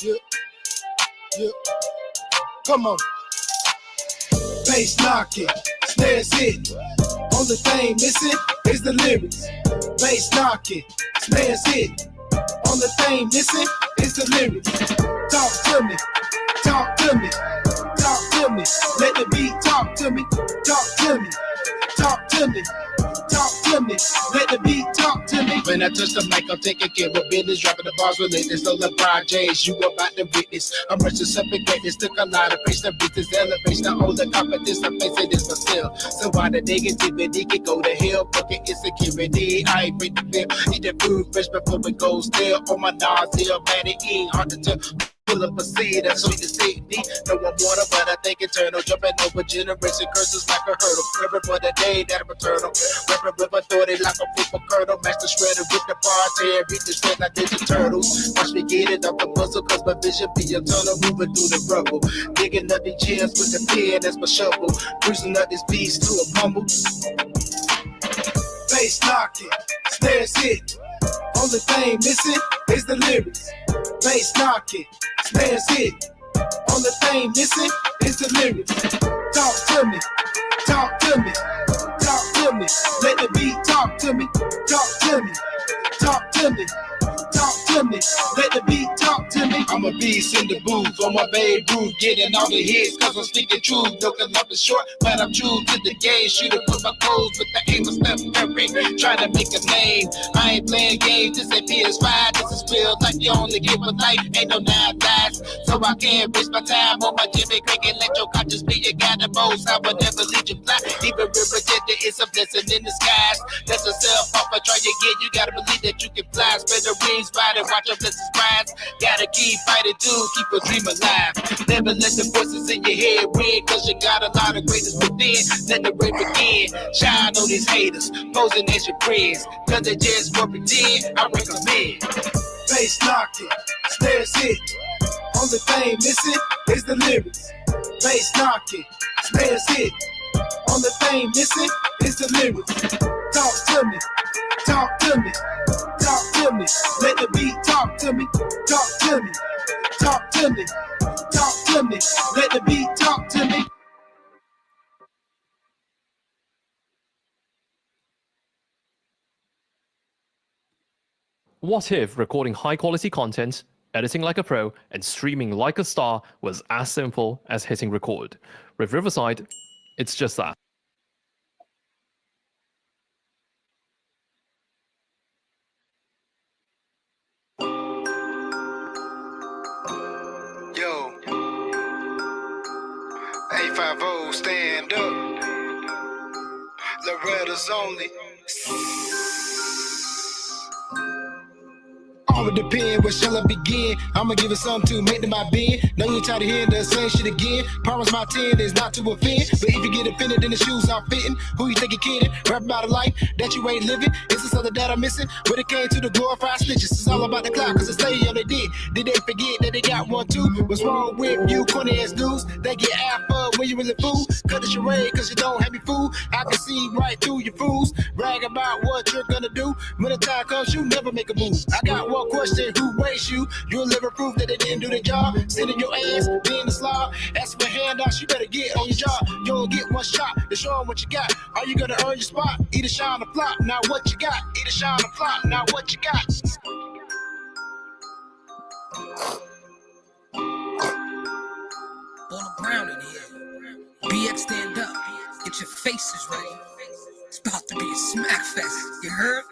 Yeah, yeah. Come on. Bass knocking, snares hitting. Only thing missing is the lyrics. Bass knocking, snares hitting. Only thing missing is the lyrics. Talk to me, talk to me, talk to me. Let the beat talk to me, talk to me, talk to me, talk to me. Let the beat talk to me. When I touch the mic, I'm taking care of business. Dropping the bars with latest. No LeBron James, you about to witness. I'm rushing something greatness. Took a lot of praise to beat this elevation. All the competition, I'm facing this for still. So why the negativity can go to hell? Fucking insecurity. I ain't break the bill. Eat the food fresh before it goes stale. On my nausea, man, it ain't hard to tell. Pull up a seed, that's sweet as safety. No one water, but I think eternal. Jumping over generation curses like a hurdle. River for the day that I'm eternal. River with authority like a paper kernel. Master shredder with the bars here. Beat the shred like Ninja Turtles. Watch me get it up the puzzle, cause my vision be a tunnel. Moving through the rubble. Digging up the chairs with the pen, that's my shovel. Bruising up this beast to a mumble. Bass knocking, snares hitting. Only thing missing is the lyrics. Bass knocking, snares hitting. Only thing missing is the lyrics. Talk to me, talk to me, talk to me. Let the beat talk to me, talk to me, talk to me, talk to me. Let the beat talk to me. I'm a beast in the booth on my Babe Ruth, getting all the hits cause I'm speaking truth. Looking up is short, but I'm true to the game. Shooting with my clothes with the aim of Steph Curry. Trying to make a name. I ain't playing games, this ain't PS5. This is real life, you only get one life. Ain't no 9 lives, so I can't waste my time on my Jimmy Cricket. Let your conscience be, you got the most. I would never lead you fly. Even represented, it's a blessing in disguise. That's a self off, I try again. You gotta believe that you can fly. Spread the wings wide and watch your blessings rise. Gotta keep fighting too, keep a dream alive. Never let the voices in your head win, cause you got a lot of greatness within. Let the rain begin. Shine on these haters, posing as your friends, cause they just won't pretend. I recommend. Bass knocking, snares hitting. Only thing missing is the lyrics. Bass knocking, snares hitting. Only thing missing is the lyrics. Talk to me, talk to me, talk to me. Let the beat talk to me, talk to me, talk to me, talk to me. Let the beat talk to me. What if recording high-quality content, editing like a pro, and streaming like a star was as simple as hitting record? With Riverside, it's just that. Yo, 850, stand up. Loretta's only. All would depend, where shall I begin? I'ma give it something to make to my being. Know you tired of hearing the same shit again. Promise my 10 is not to offend, but if you get offended, then the shoes aren't fitting. Who you think you're kidding? Rap about a life that you ain't living. Is this other that I'm missing? When it came to the glorified snitches, it's all about the clout, cause it's say all they did. Did they forget that they got one too? What's wrong with you corny ass dudes? They get alpha when you really fool. Cut the charade cause you don't have me fool. I can see right through your fools. Brag about what you're gonna do. When the time comes, you never make a move. I got one question, who weighs you? You'll live proof that they didn't do the job. Sitting your ass, being the slob. Ask for handouts, you better get on your job. You only get one shot to show them what you got. Are you gonna earn your spot? Either shine or flop, now what you got? Either shine or flop, now what you got? On the ground in here. BX stand up. Get your faces ready. It's about to be a smack fest. You heard?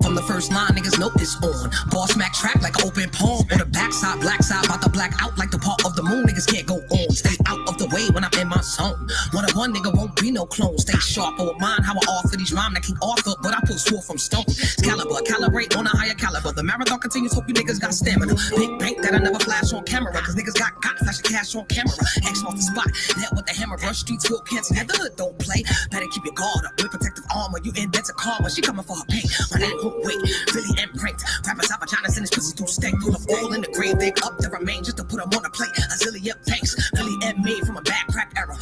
From the first line, niggas know it's on. Ball smack track like an open palm. On the backside, black side, about to black out like the part of the moon. Niggas can't go on. Stay out of the way when I'm in my zone. One-on-one, nigga won't be no clone. Stay sharp or mind how I offer these rhymes that keep author, but I pull sword from stone. Excalibur, calibrate on a higher caliber. The marathon continues, hope you niggas got stamina. Big bank that I never flash on camera, cause niggas got flashing cash on camera. X off the spot, net with the hammer, brush streets feel cancer. Yeah, the hood don't play. Better keep your guard up with protective armor. You invent a karma, she coming for her pain. My name won't wait, really imprint. Rappers have vaginas and his pussy through stank. Pull a fall in the grave, dig up the remains just to put them on a plate. A zillion tanks, Billy and made from a bad crack era.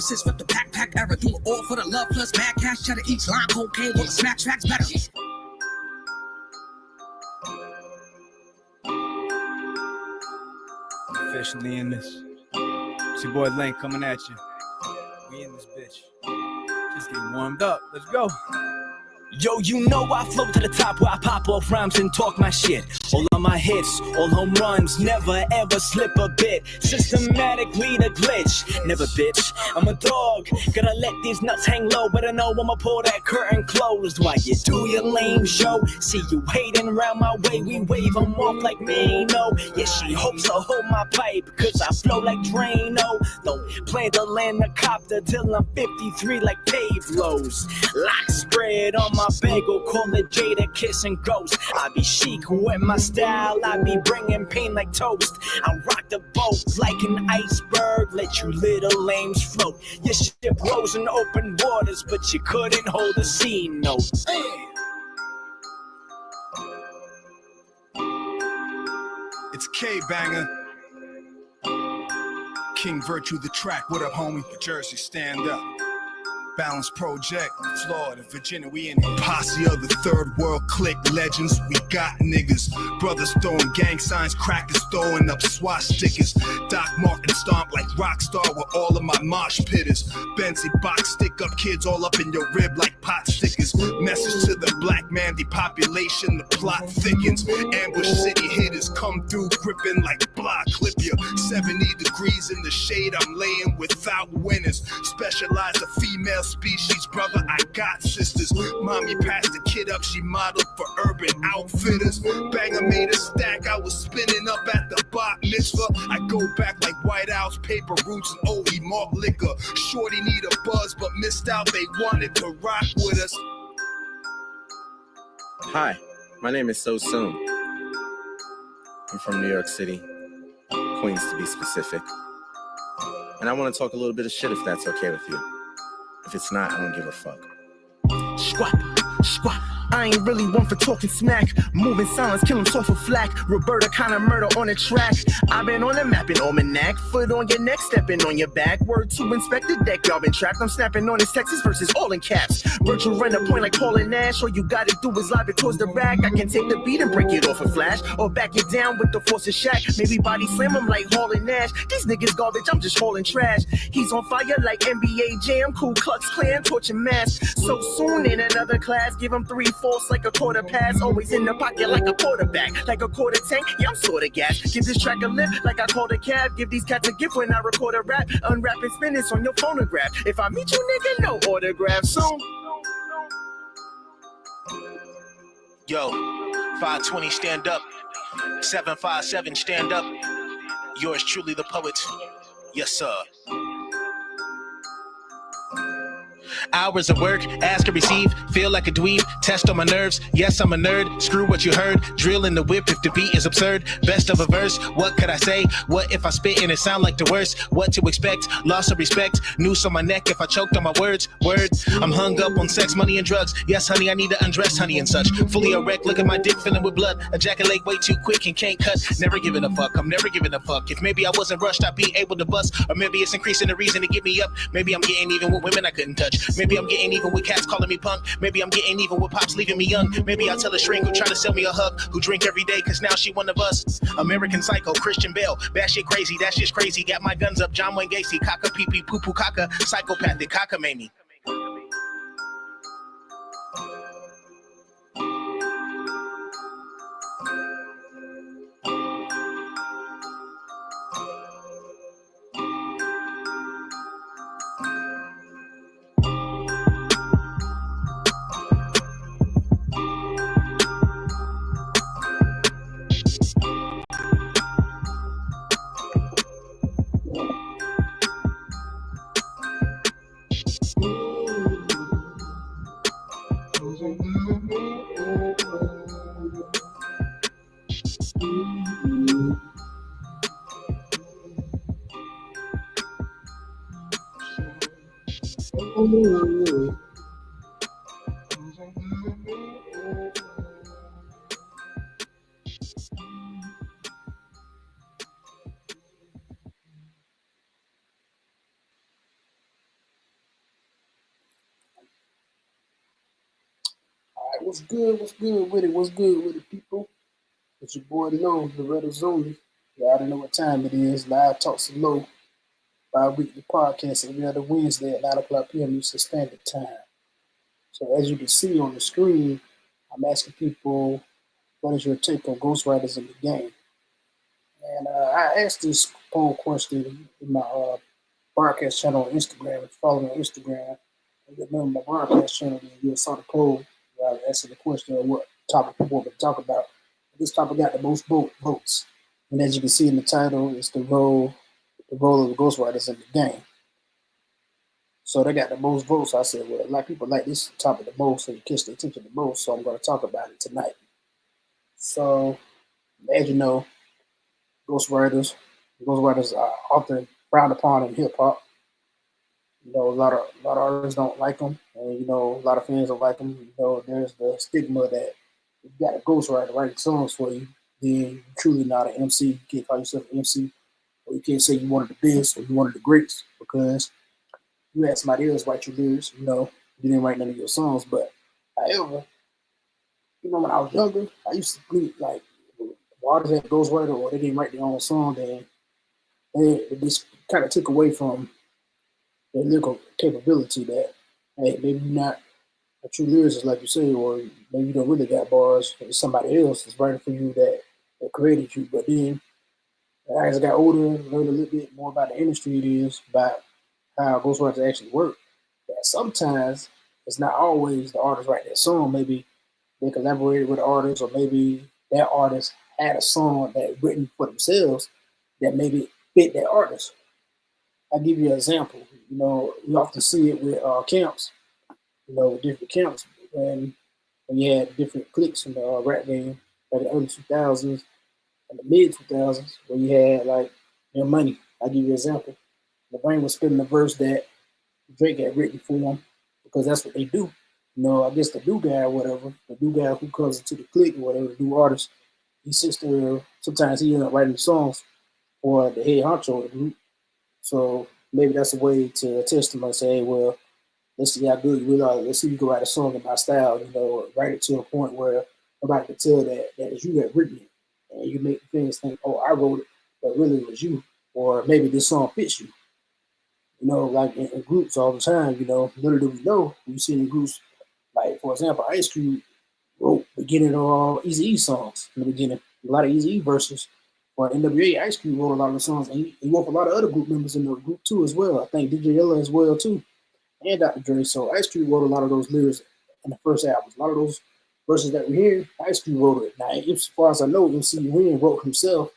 lyricist with the backpack era. Do it all for the love plus mad cash. Cheddar each line, cocaine, all the smack tracks better. Officially in this. It's your boy Link coming at you. We in this bitch. Just getting warmed up. Let's go. Yo, you know I flow to the top where I pop off rhymes and talk my shit. All of my hits, all home runs, never ever slip a bit. Systematically the glitch, never bitch. I'm a dog, gotta let these nuts hang low, but I know I'ma pull that curtain closed while you do your lame show. See you hating around my way, we wave them off like me, no. Yeah, she hopes to hold my pipe, cause I flow like Drano. Don't plan to land a copter till I'm 53 like paved lows. Lock spread on my bagel, call it Jada, kiss and ghost. I be chic with my style, I be bringing pain like toast. I rock the boat like an iceberg, let you little lames float. Your ship rose in open waters, but you couldn't hold a C note. It's K-Banger. King Virtue the track. What up, homie? Jersey, stand up. Balance Project, Florida, Virginia, we in here. Posse of the third world clique legends, we got niggas. Brothers throwing gang signs, crackers throwing up swastikas. Doc Martin stomp like Rockstar with all of my mosh pitters. Benzie box stick up kids all up in your rib like pot stickers. Message to the black man depopulation, the plot thickens. Ambush city hitters come through gripping like block clip ya. 70 degrees in the shade, I'm laying without winners. Specialize a female species, brother, I got sisters. Mommy passed the kid up, she modeled for Urban Outfitters. Banger made a stack, I was spinning up at the bat mitzvah. I go back like White House, paper roots, and OE malt liquor. Shorty need a buzz, but missed out, they wanted to rock with us. Hi, my name is So Soon. I'm from New York City, Queens to be specific. And I want to talk a little bit of shit if that's okay with you. If it's not, I don't give a fuck. Squat, squat. I ain't really one for talking smack. Moving silence, kill him soft for flack. Roberta kind of murder on the track. I've been on the map in almanac. Foot on your neck, stepping on your back. Word to inspect the deck, y'all been trapped. I'm snapping on his Texas versus all in caps. Virtual run a point like Paul and Nash. All you gotta do is lob it towards the rack. I can take the beat and break it off a flash. Or back it down with the force of Shaq. Maybe body slam him like Hall and Nash. These niggas garbage, I'm just hauling trash. He's on fire like NBA Jam. Ku Klux Klan, torching mass. So soon in another class, give him 3/4 like a quarter pass. Always in the pocket like a quarterback. Like a quarter tank, yeah, I'm sorta gas. Give this track a lift like I called a cab. Give these cats a gift when I record a rap. Unwrap and spin this on your phonograph. If I meet you, nigga, no autograph soon. Yo, 520, stand up. 757, stand up. Yours truly, the poet. Yes, sir. Hours of work, ask and receive, feel like a dweeb, test on my nerves, yes I'm a nerd, screw what you heard, drill in the whip if the beat is absurd, best of a verse, what could I say, what if I spit and it sound like the worst, what to expect, loss of respect, noose on my neck if I choked on my words, word, I'm hung up on sex, money and drugs, yes honey I need to undress honey and such, fully erect, look at my dick filling with blood, ejaculate way too quick and can't cut, never giving a fuck, I'm never giving a fuck, if maybe I wasn't rushed I'd be able to bust, or maybe it's increasing the reason to get me up, maybe I'm getting even with women I couldn't touch, maybe I'm getting even with cats calling me punk. Maybe I'm getting even with pops leaving me young. Maybe I'll tell a shrink who try to sell me a hug, who drink every day cause now she one of us. American Psycho, Christian Bale, that shit crazy, that shit's crazy. Got my guns up, John Wayne Gacy, caca pee pee poo poo caca, psychopathic caca made me. What's good? What's good with it? What's good with it, people? It's your boy Low, Loretta's only. Y'all already know what time it is. Live Talks of Low, bi-weekly podcast every other Wednesday at 9 o'clock p.m. Eastern Standard Time. So as you can see on the screen, I'm asking people, what is your take on Ghostwriters in the game? And I asked this poll question in my broadcast channel on Instagram. If you follow me on Instagram, and you remember my broadcast channel, then you'll saw the poll where I was asking the question of what topic people want to talk about. This topic got the most votes. And as you can see in the title, it's the role of the ghostwriters in the game. So they got the most votes. I said, well, a lot of people like this topic the most, and it catch their attention the most, so I'm going to talk about it tonight. So, as you know, ghostwriters are often frowned upon in hip hop. You know, a lot of artists don't like them, and you know, a lot of fans don't like them. You know, there's the stigma that if you got a ghostwriter writing songs for you, then you're truly not an MC. You can't call yourself an MC, or you can't say you one of the best or you one of the greats because you had somebody else write your lyrics. You know, you didn't write none of your songs. But however, you know, when I was younger, I used to think like artists had a ghostwriter or they didn't write their own song, then it just kind of took away from their lyrical capability that, hey, maybe you're not a true lyricist like you say, or maybe you don't really got bars, and somebody else is writing for you that created you. But then as I got older, learned a little bit more about the industry it is, about how ghostwriters actually work. That sometimes it's not always the artist write that song. Maybe they collaborated with the artist, or maybe that artist had a song that written for themselves that maybe fit that artist. I'll give you an example. You know, we often see it with camps, you know, different camps when you had different cliques in the rap game, like the early 2000s and the mid 2000s, where you had like their money. I'll give you an example. LeBron was spitting the verse that Drake had written for him because that's what they do. You know, I guess the new guy or whatever, the new guy who comes into the clique or whatever, the new artist, he sits there, sometimes he ends up writing songs for the head honcho of the group. So maybe that's a way to test them and say, hey, well, let's see how good you are. Let's see if you can write a song in my style, you know, write it to a point where nobody can tell that it's you that written it. And you make fans think, oh, I wrote it, but really it was you. Or maybe this song fits you. You know, like in groups all the time, you know, little do we know, you see in groups, like, for example, Ice Cube wrote beginning of all Eazy-E songs in the beginning. A lot of Eazy-E verses. For NWA, Ice Cube wrote a lot of the songs, and he wrote for a lot of other group members in the group too as well. I think DJ Ella as well too, and Dr. Dre. So Ice Cube wrote a lot of those lyrics in the first albums. A lot of those verses that we hear, Ice Cube wrote it. Now, as far as I know, MC Ren wrote himself.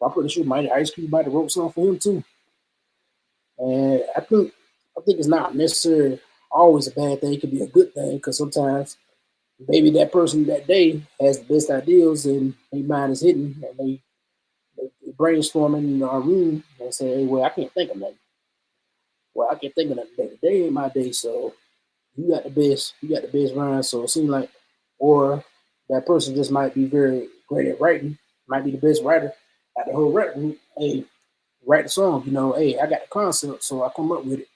I'm pretty sure Ice Cube might have wrote something for him too. And I think it's not necessarily always a bad thing. It could be a good thing because sometimes maybe that person that day has the best ideas and their mind is hidden and they brainstorming in our room and say, hey, well, I can't think of nothing. Well, I can't think of nothing. Today ain't my day, so you got the best rhyme. So it seems like, or that person just might be very great at writing, might be the best writer at the whole rap group. Hey, write the song, you know, hey, I got the concept, so I come up with it.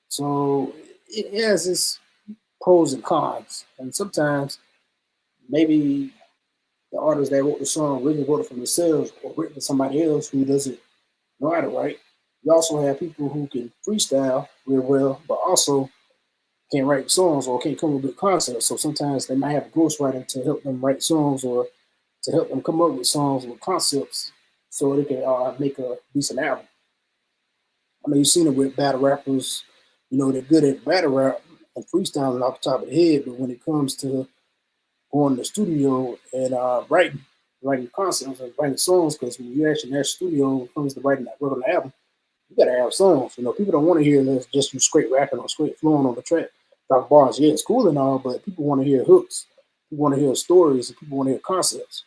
So it has its pros and cons. And sometimes maybe the artist that wrote the song really wrote it for themselves or written for somebody else who doesn't know how to write. You also have people who can freestyle real well, but also can't write songs or can't come up with good concepts. So sometimes they might have a ghostwriter to help them write songs or to help them come up with songs with concepts so they can make a decent album. I mean, you've seen it with battle rappers, you know, they're good at battle rap and freestyling off the top of the head, but when it comes to going to the studio and writing concepts and writing songs, because when you're actually in that studio, when it comes to writing that work on the album, you gotta have songs. You know, people don't want to hear just you straight rapping or straight flowing on the track. Drop bars, yeah, it's cool and all, but people want to hear hooks. People want to hear stories, and people want to hear concepts.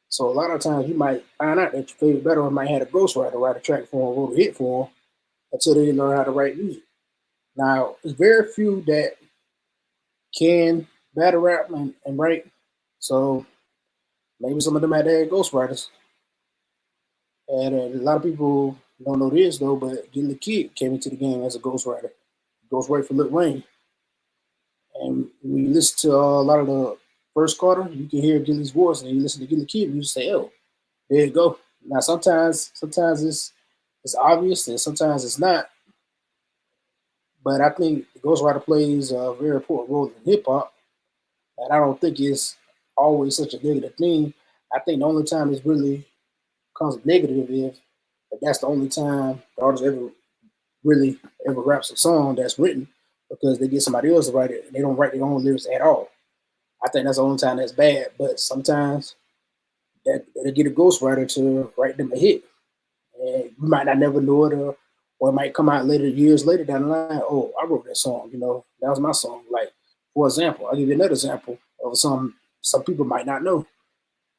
So a lot of times you might find out that your favorite battle might have a ghostwriter write a track for him, wrote a hit for him, until they learn how to write music. Now, there's very few that can battle rap and write. So maybe some of them had their ghostwriters. And a lot of people don't know this though, but Getting the Kid came into the game as a ghostwriter. Ghostwriter for Lil Wayne. And we listen to a lot of the first quarter, you can hear Gilly's voice, and you listen to Gilly Kid, and you just say, "Oh, there you go." Now sometimes it's obvious, and sometimes it's not. But I think the ghostwriter plays a very important role in hip hop, and I don't think it's always such a negative thing. I think the only time it's really comes negative if that's the only time the artist ever raps a song that's written because they get somebody else to write it and they don't write their own lyrics at all. I think that's the only time that's bad. But sometimes that they get a ghostwriter to write them a hit. And you might not never know it, or it might come out later, years later down the line. Oh, I wrote that song. That was my song. Like, for example, I'll give you another example of some people might not know.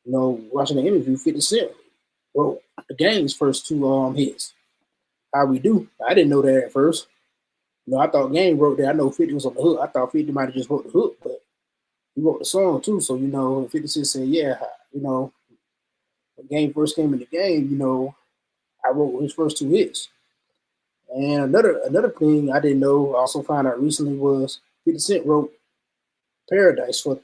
Watching the interview, 50 Cent wrote the Game's first two hits. How We Do. I didn't know that at first. I thought Game wrote that. I know 50 was on the hook. I thought 50 might have just wrote the hook, but he wrote the song too. So, 50 Cent said, yeah, when Game first came in the game, I wrote his first two hits. And another thing I didn't know, I also found out recently, was 50 Cent wrote Paradise for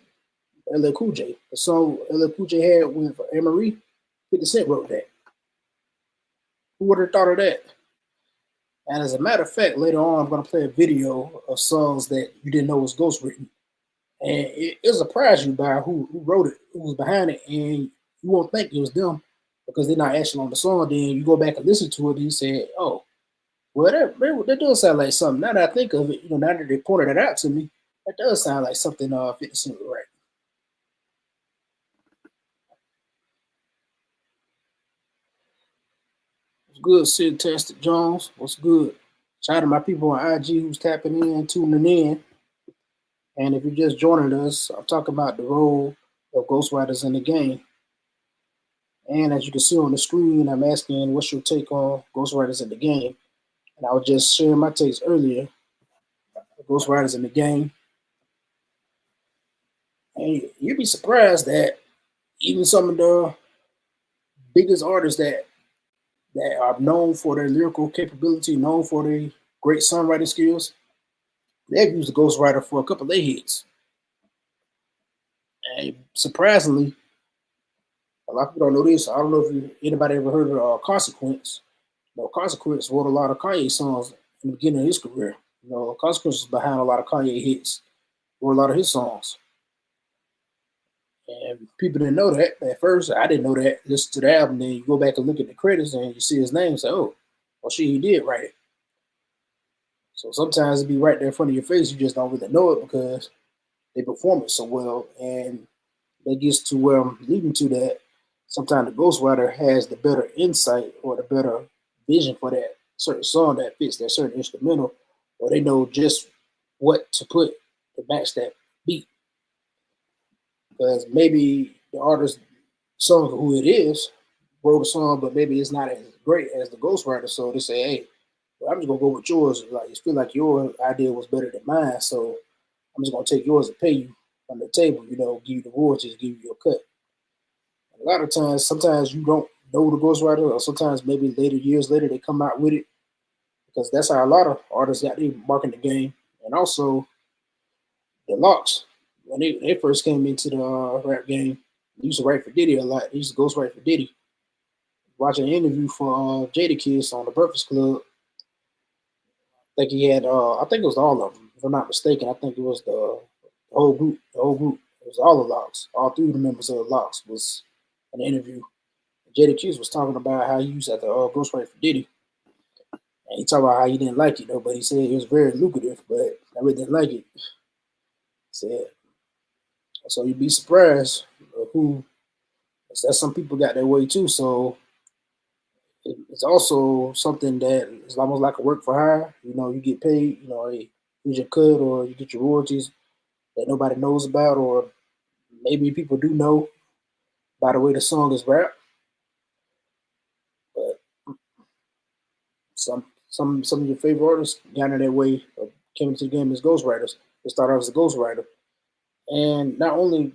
LL Cool J. The song LL Cool J had with Anne-Marie, 50 Cent wrote that. Who would have thought of that? And as a matter of fact, later on, I'm going to play a video of songs that you didn't know was ghostwritten. And it'll surprise you by who wrote it, who was behind it, and you won't think it was them because they're not actually on the song. Then you go back and listen to it, and you say, oh, well, that does sound like something. Now that I think of it, now that they pointed it out to me, that does sound like something 50 Cent would write. What's good, Sid Tastic Jones? What's good? Shout out to my people on IG who's tapping in, tuning in. And if you're just joining us, I'm talking about the role of ghostwriters in the game. And as you can see on the screen, I'm asking, what's your take on ghostwriters in the game? And I was just sharing my takes earlier. Ghostwriters in the game. And you'd be surprised that even some of the biggest artists that are known for their lyrical capability, known for their great songwriting skills, they've used a ghostwriter for a couple of their hits. And surprisingly, a lot of people don't know this. I don't know if anybody ever heard of Consequence. Consequence wrote a lot of Kanye songs in the beginning of his career. Consequence was behind a lot of Kanye hits, wrote a lot of his songs. And people didn't know that at first. I didn't know that. Listen to the album, then you go back and look at the credits and you see his name and say, oh, well, shit, he did write it. So sometimes it be right there in front of your face. You just don't really know it because they perform it so well. And that gets to where I'm leading to, that sometimes the ghostwriter has the better insight or the better vision for that certain song that fits that certain instrumental, or they know just what to put to match that beat. Because maybe the artist song who it is wrote a song, but maybe it's not as great as the ghostwriter. So they say, hey, well, I'm just gonna go with yours. Like, it feel like your idea was better than mine, so I'm just gonna take yours and pay you on the table. Give you the royalties, give you your cut. A lot of times, sometimes you don't know the ghostwriter, or sometimes maybe years later they come out with it, because that's how a lot of artists got their mark in the game. And also the Locks, when they first came into the rap game, they used to write for Diddy a lot. They used to ghostwrite for Diddy. Watching an interview for Jadakiss on the Breakfast Club, I think he had, I think it was all of them, if I'm not mistaken. I think it was the whole group. The whole group. It was all the Locks. All three of the members of the Locks was in the interview. Jadakiss was talking about how he used to ghostwrite for Diddy. And he talked about how he didn't like it, though, but he said it was very lucrative, but I really didn't like it. Said, so you'd be surprised who, that some people got their way too. So it's also something that is almost like a work for hire. You get paid, hey, here's your cut, or you get your royalties that nobody knows about, or maybe people do know by the way the song is rapped. But some of your favorite artists got in their way, came into the game as ghostwriters. They started out as a ghostwriter. And not only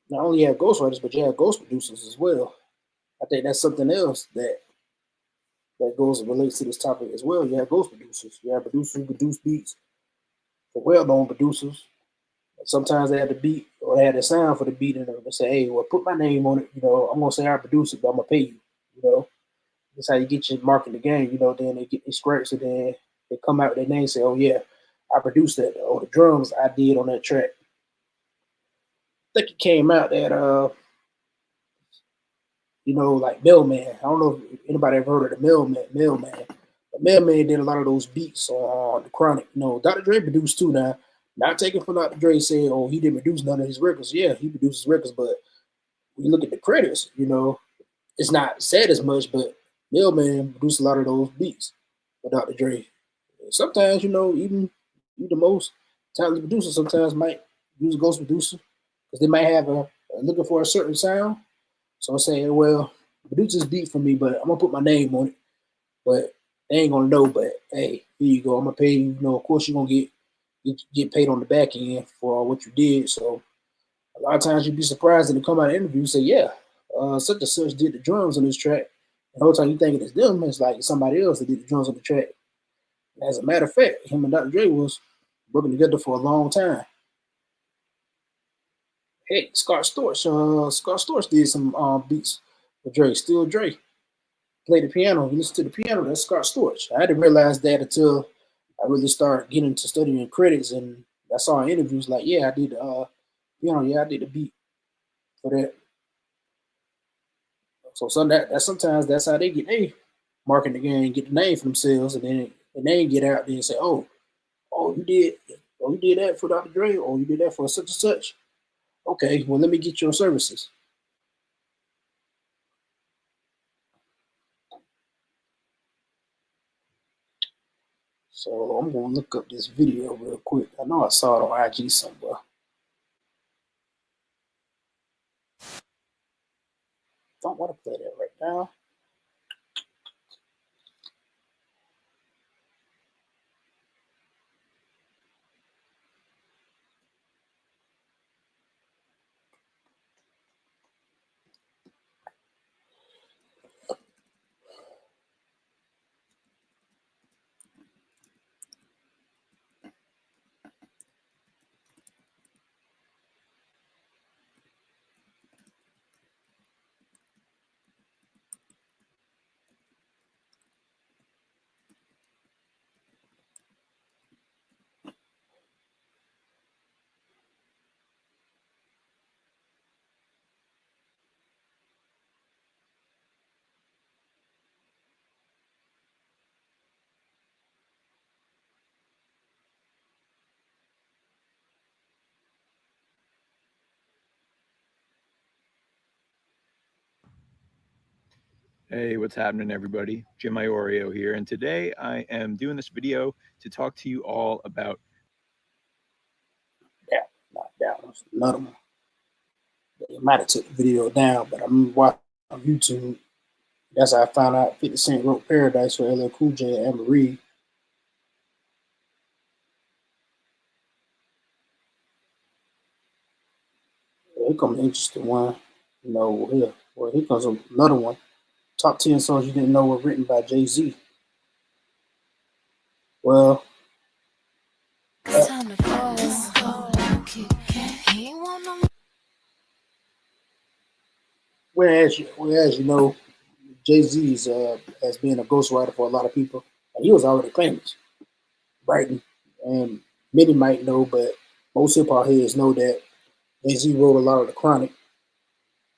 you have ghostwriters, but you have ghost producers as well. I think that's something else that goes and relates to this topic as well. You have ghost producers. You have producers who produce beats for well-known producers. Sometimes they had the beat or they had the sound for the beat, and they say, "Hey, well, put my name on it." I'm gonna say I produce it, but I'm gonna pay you. That's how you get your mark in the game. Then they get these scraps, and then they come out with their name, and say, "Oh yeah, I produced that." Or the drums I did on that track. I think it came out that like Mailman. I don't know if anybody ever heard of the Mailman. The Mailman did a lot of those beats on the Chronic. Dr. Dre produced too. Now, not taking from Dr. Dre saying, "Oh, he didn't produce none of his records." Yeah, he produces records, but when you look at the credits, it's not said as much. But Mailman produced a lot of those beats for Dr. Dre. Sometimes, even the most talented producer sometimes might use a ghost producer because they might have looking for a certain sound. So I'm saying, well, produce this beat for me, but I'm gonna put my name on it. But they ain't gonna know. But hey, here you go. I'm gonna pay you. Of course you're gonna get paid on the back end for what you did. So a lot of times you'd be surprised when they come out of the interview and say, yeah, such and such did the drums on this track. And the whole time you thinking it's them, it's like somebody else that did the drums on the track. And as a matter of fact, him and Dr. Dre was working together for a long time. Hey, Scott Storch did some beats for Dre. Still Dre. Play the piano. You listen to the piano, that's Scott Storch. I didn't realize that until I really started getting to studying credits, and I saw in interviews like, yeah, I did I did the beat for that. So sometimes that's how they get their mark in the game, get the name for themselves, and then the name get out there and say, oh, you did that for Dr. Dre, or you did that for such and such. Okay, well, let me get your services. So I'm going to look up this video real quick. I know I saw it on IG somewhere. Don't want to play that right now. Hey, what's happening, everybody? Jim Iorio here, and today I am doing this video to talk to you all about... Yeah, not that one. Another one. They might have took the video down, but I'm watching on YouTube. That's how I found out 50 Cent wrote Paradise for LL Cool J and Amber Reed. Here comes an interesting one. Here comes another one. Top 10 songs you didn't know were written by Jay-Z. Well, whereas you know, Jay-Z's has been a ghostwriter for a lot of people. And he was already famous writing. And many might know, but most hip-hop heads know that Jay-Z wrote a lot of the Chronic.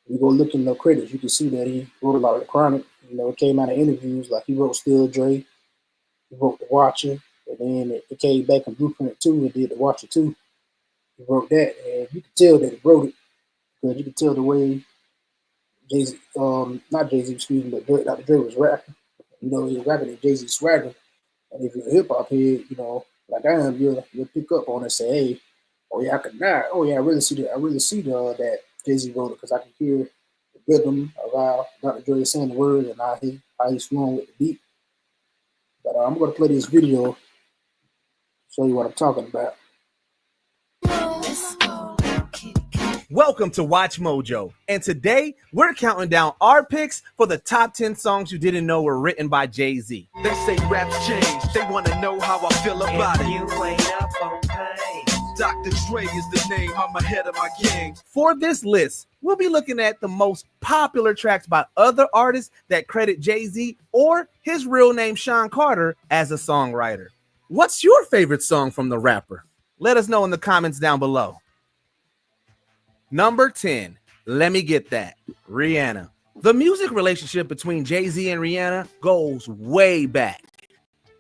You go look in the credits, you can see that he wrote a lot of the Chronic. It came out of interviews, like he wrote Still Dre, he wrote The Watcher, and then it came back in Blueprint 2 and did The Watcher 2. He wrote that, and you could tell that he wrote it, because you could tell the way Jay-Z, not Jay-Z, excuse me, but Dr. Dre was rapping. He was rapping at Jay-Z swagger. And if you're a hip-hop head, like I am, you'll pick up on it and say, hey, oh yeah, I could not. Oh yeah, I really see that Jay-Z wrote it, because I can hear the rhythm of how Dr. Dre is saying the words and how he's flowing with the beat. But I'm going to play this video, show you what I'm talking about. Welcome to Watch Mojo, and today we're counting down our picks for the top 10 songs you didn't know were written by Jay-Z. They say raps change, they want to know how I feel about it. You ain't up on pain. Dr. Dre is the name, I'm ahead of my gang. For this list, we'll be looking at the most popular tracks by other artists that credit Jay-Z or his real name Sean Carter as a songwriter. What's your favorite song from the rapper? Let us know in the comments down below. Number 10, Let Me Get That, Rihanna. The music relationship between Jay-Z and Rihanna goes way back.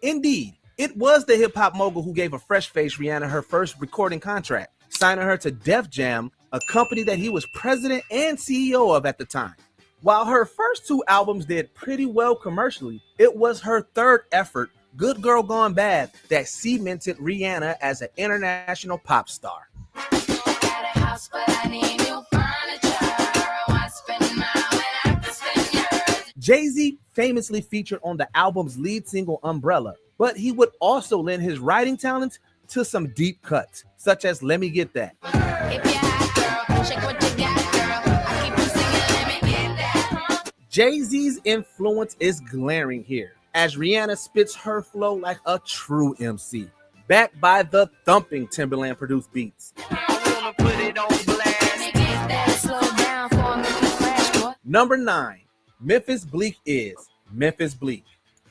Indeed, it was the hip-hop mogul who gave a fresh-faced Rihanna her first recording contract, signing her to Def Jam, a company that he was president and CEO of at the time. While her first two albums did pretty well commercially, it was her third effort, Good Girl Gone Bad, that cemented Rihanna as an international pop star. Jay-Z famously featured on the album's lead single Umbrella, but he would also lend his writing talents to some deep cuts, such as Let Me Get That. Jay-Z's influence is glaring here, as Rihanna spits her flow like a true MC, backed by the thumping Timberland-produced beats. Number 9, Memphis Bleek is Memphis Bleek.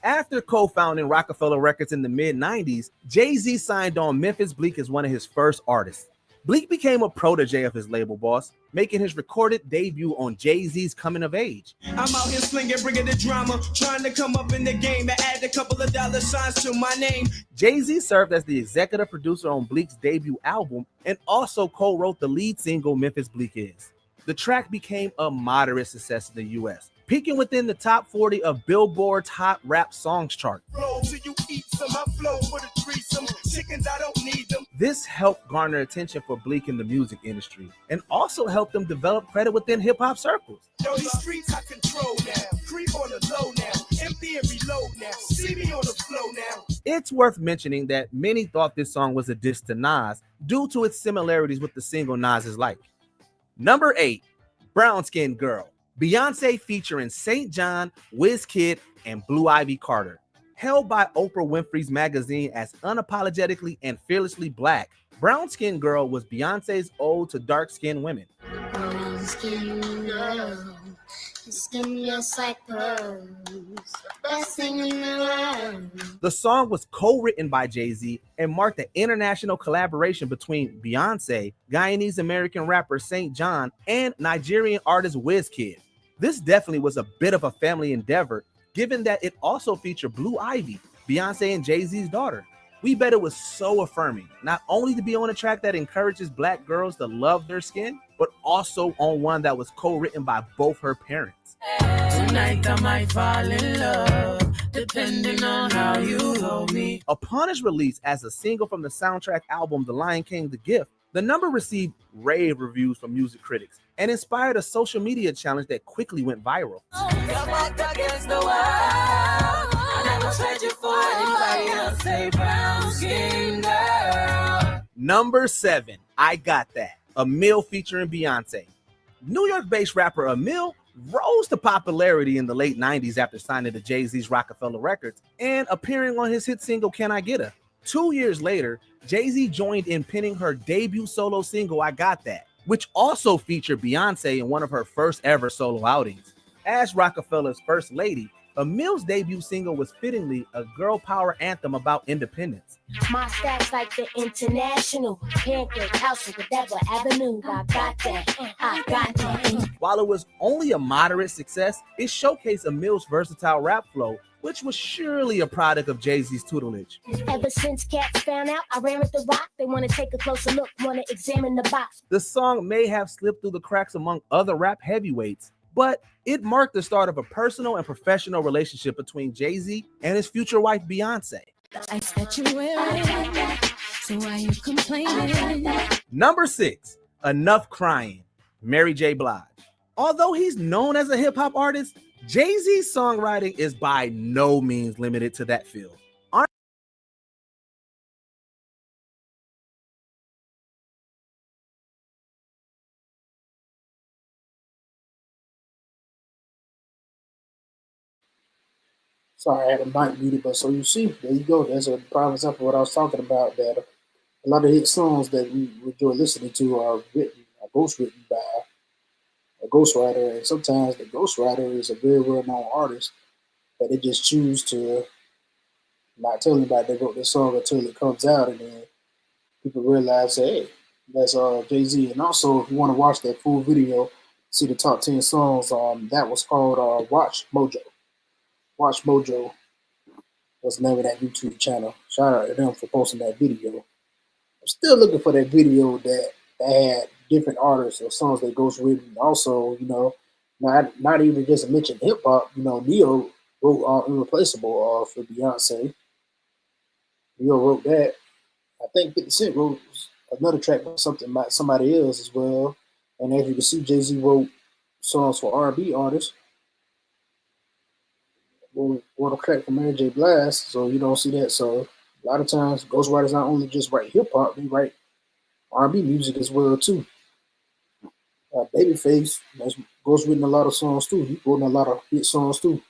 After co-founding Rockefeller Records in the mid-90s, Jay-Z signed on Memphis Bleek as one of his first artists. Bleek became a protege of his label boss, making his recorded debut on Jay-Z's Coming of Age. I'm out here slinging, bringing the drama, trying to come up in the game and add a couple of dollar signs to my name. Jay-Z served as the executive producer on Bleek's debut album and also co-wrote the lead single Memphis Bleek Is. The track became a moderate success in the US, peaking within the top 40 of Billboard's Hot Rap Songs chart. This helped garner attention for Bleek in the music industry and also helped them develop credit within hip-hop circles. Yo, these streets I control now, creep on the low now, empty and reload now, see me on the flow now. It's worth mentioning that many thought this song was a diss to Nas due to its similarities with the single Nas is Like. Number 8, Brown Skin Girl, Beyonce featuring St. John, Wizkid, and Blue Ivy Carter. Held by Oprah Winfrey's magazine as unapologetically and fearlessly black, Brown Skin Girl was Beyonce's ode to dark-skinned women. Brown skin girl, skin just like pearls, best thing in the world. The song was co-written by Jay-Z and marked an international collaboration between Beyonce, Guyanese-American rapper St. John, and Nigerian artist Wizkid. This definitely was a bit of a family endeavor, given that it also featured Blue Ivy, Beyonce and Jay-Z's daughter. We bet it was so affirming, not only to be on a track that encourages black girls to love their skin, but also on one that was co-written by both her parents. Tonight I might fall in love, depending on how you hold me. Upon its release as a single from the soundtrack album The Lion King: The Gift, the number received rave reviews from music critics and inspired a social media challenge that quickly went viral. Number 7, I Got That, Emil featuring Beyonce. New York-based rapper Emil rose to popularity in the late 90s after signing to Jay-Z's Rockefeller Records and appearing on his hit single Can I Get Her. 2 years later, Jay-Z joined in penning her debut solo single I Got That, which also featured Beyonce in one of her first ever solo outings. As Rockefeller's first lady, Emil's debut single was fittingly a girl power anthem about independence. My stats like the international pancake house or whatever avenue. I got that. I got that. While it was only a moderate success, it showcased Emil's versatile rap flow, which was surely a product of Jay-Z's tutelage. Ever since cats found out I ran with the rock, they want to take a closer look, want to examine the box. The song may have slipped through the cracks among other rap heavyweights, but it marked the start of a personal and professional relationship between Jay-Z and his future wife, Beyonce. So why you complaining? Number 6, Enough Crying, Mary J. Blige. Although he's known as a hip-hop artist, Jay-Z's songwriting is by no means limited to that field. Sorry, I had a mic muted, but so you see, there you go. That's a prime example of what I was talking about, that a lot of hit songs that we enjoy listening to are written, are ghostwritten by a ghostwriter, and sometimes the ghostwriter is a very well-known artist that they just choose to not tell anybody they wrote this song until it comes out, and then people realize, hey, that's Jay Z. And also, if you want to watch that full video, see the top 10 songs. That was called Watch Mojo. Watch Mojo was the name of that YouTube channel. Shout out to them for posting that video. I'm still looking for that video that had different artists or songs that goes with it. Also, not even just mention hip hop. Neo wrote "Irreplaceable" for Beyonce. Neo wrote that. I think 50 Cent wrote another track by somebody else as well. And as you can see, Jay Z wrote songs for R&B artists. Wrote a track for Mary J. Blige, so you don't see that. So a lot of times, ghostwriters not only just write hip hop, they write R&B music as well too. Babyface has ghostwritten a lot of songs too. He wrote a lot of hit songs too.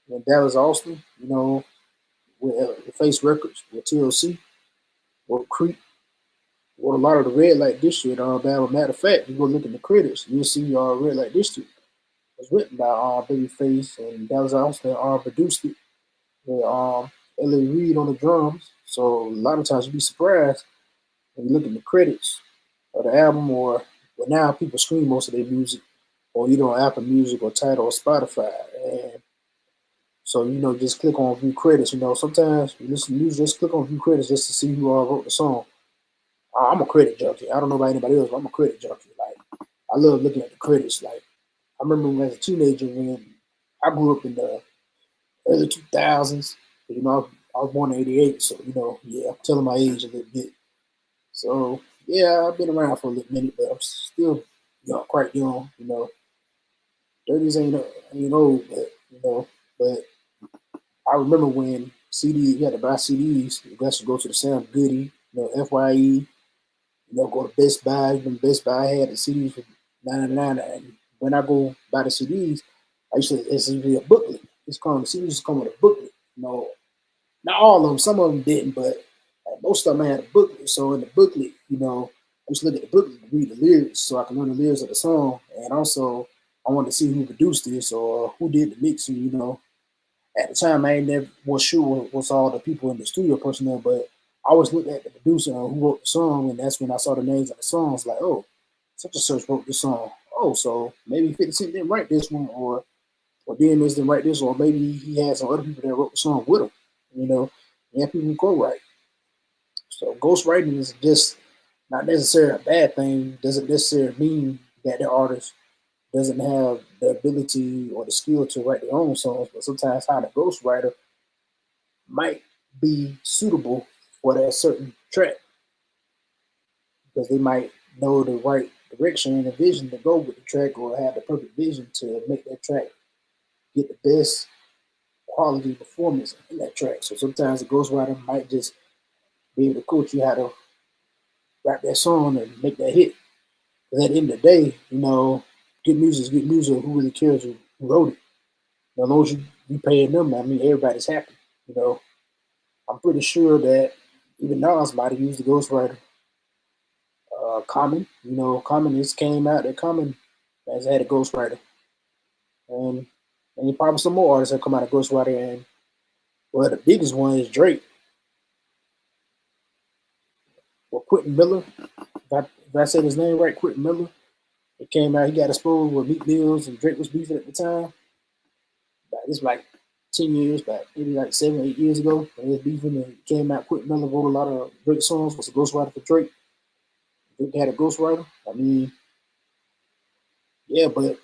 And Dallas Austin, with Face Records, with TLC, with Creep, wrote a lot of the Red Light District. Matter of fact, you go look at the credits, you'll see Red Light District was written by Babyface, and Dallas Austin produced it with L.A. Reid on the drums. So a lot of times you'd be surprised when you look at the credits of the album, or now people stream most of their music, or on Apple Music or Tidal or Spotify. And so, just click on view credits. Sometimes you listen to music, just click on view credits just to see who wrote the song. I'm a credit junkie. I don't know about anybody else, but I'm a credit junkie. Like, I love looking at the credits. Like, I remember when I was a teenager, when I grew up in the early 2000s. I was born in '88, so I'm telling my age a little bit. So yeah, I've been around for a little minute, but I'm still quite young. 30s ain't old, but I remember when you had to buy CDs. You got to go to the Sam Goody, FYE, go to Best Buy. Even Best Buy had the CDs for $9.99. And when I go buy the CDs, it's usually a booklet. It's called the CDs come with a booklet. Not all of them. Some of them didn't, but most of them had a booklet. So in the booklet, I just look at the booklet to read the lyrics so I can learn the lyrics of the song. And also, I wanted to see who produced this or who did the mixing. At the time, I ain't never was sure was all the people in the studio personnel, but I always looked at the producer who wrote the song, and that's when I saw the names of the songs. Like, oh, such and such wrote this song. Oh, so maybe 50 Cent didn't write this one, or DMS didn't write this, or maybe he had some other people that wrote the song with him. Yeah, people who co-write. So ghostwriting is just not necessarily a bad thing. Doesn't necessarily mean that the artist doesn't have the ability or the skill to write their own songs, but sometimes how the ghostwriter might be suitable for that certain track because they might know the right direction and the vision to go with the track, or have the perfect vision to make that track get the best quality performance in that track. So sometimes the ghostwriter might just be able to coach you how to write that song and make that hit. Because at the end of the day, good music is good music. Who really cares who wrote it? As long as you paying them, I mean, everybody's happy. I'm pretty sure that even Nas might have used the ghostwriter. Common, Common just came out that Common has had a ghostwriter. And probably some more artists have come out of ghostwriter. And well, the biggest one is Drake. Well, Quentin Miller, if I said his name right, Quentin Miller. It came out, he got exposed with Meek Mills and Drake was beefing at the time. It's like 10 years back, maybe like 7 or 8 years ago. They was beefing and it came out. Quentin Miller wrote a lot of Drake songs, was a ghostwriter for Drake. Drake had a ghostwriter. I mean, yeah, but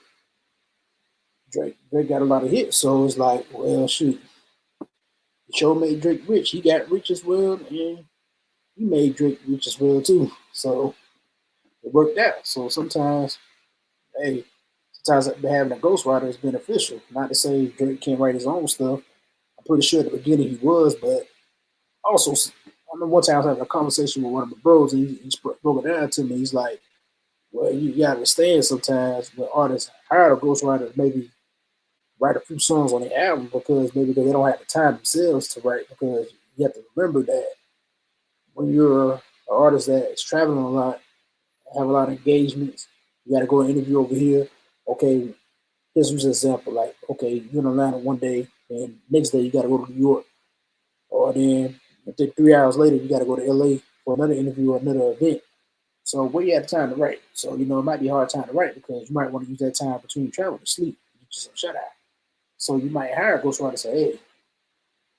Drake got a lot of hits, so it's like, well, shoot. The show made Drake rich. He got rich as well, and he made Drake rich as well, too. So it worked out. So sometimes, sometimes having a ghostwriter is beneficial. Not to say Drake can't write his own stuff. I'm pretty sure at the beginning he was, but also, I remember one time I was having a conversation with one of my bros, and he broke it down to me. He's like, well, you got to understand sometimes when artists hire a ghostwriter, maybe write a few songs on the album because they don't have the time themselves to write, because you have to remember that when you're an artist that's traveling a lot, have a lot of engagements, you got to go and interview over here. Okay, here's an example. Like, okay, you're in Atlanta one day, and next day you got to go to New York, or then 3 hours later you got to go to LA for another interview or another event. So where you have time to write? So it might be a hard time to write because you might want to use that time between travel to sleep, get you some shut eye. So you might hire a ghostwriter and say, "Hey,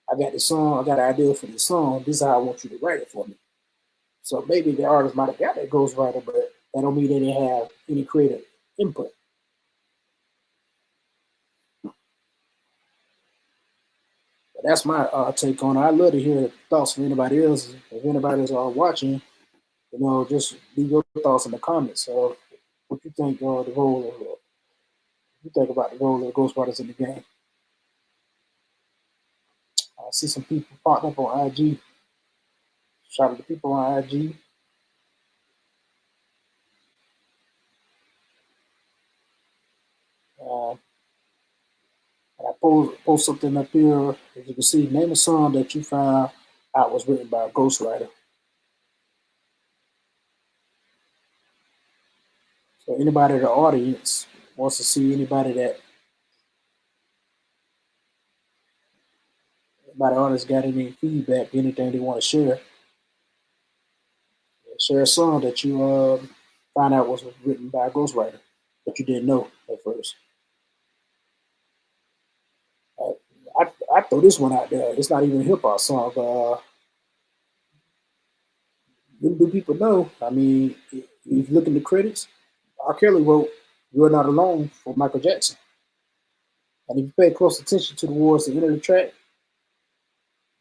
I got this song. I got an idea for this song. This is how I want you to write it for me." So maybe the artist might have got that ghostwriter, but that don't mean they didn't have any creative input. But that's my take on it. I'd love to hear thoughts from anybody else. If anybody's watching, just leave your thoughts in the comments. So, what you think the role of you think about the role of ghostwriters in the game? I see some people popped up on IG. Shout out to people on IG. And I post something up here. As you can see, name a song that you found out was written by a ghostwriter. So anybody in the audience wants to see anybody artist got any feedback, anything they want to share. Share a song that you found out was written by a ghostwriter that you didn't know at first. I throw this one out there. It's not even a hip hop song, but do people know? I mean, if you look in the credits, R. Kelly wrote "You're Not Alone" for Michael Jackson. And if you pay close attention towards the end of the track,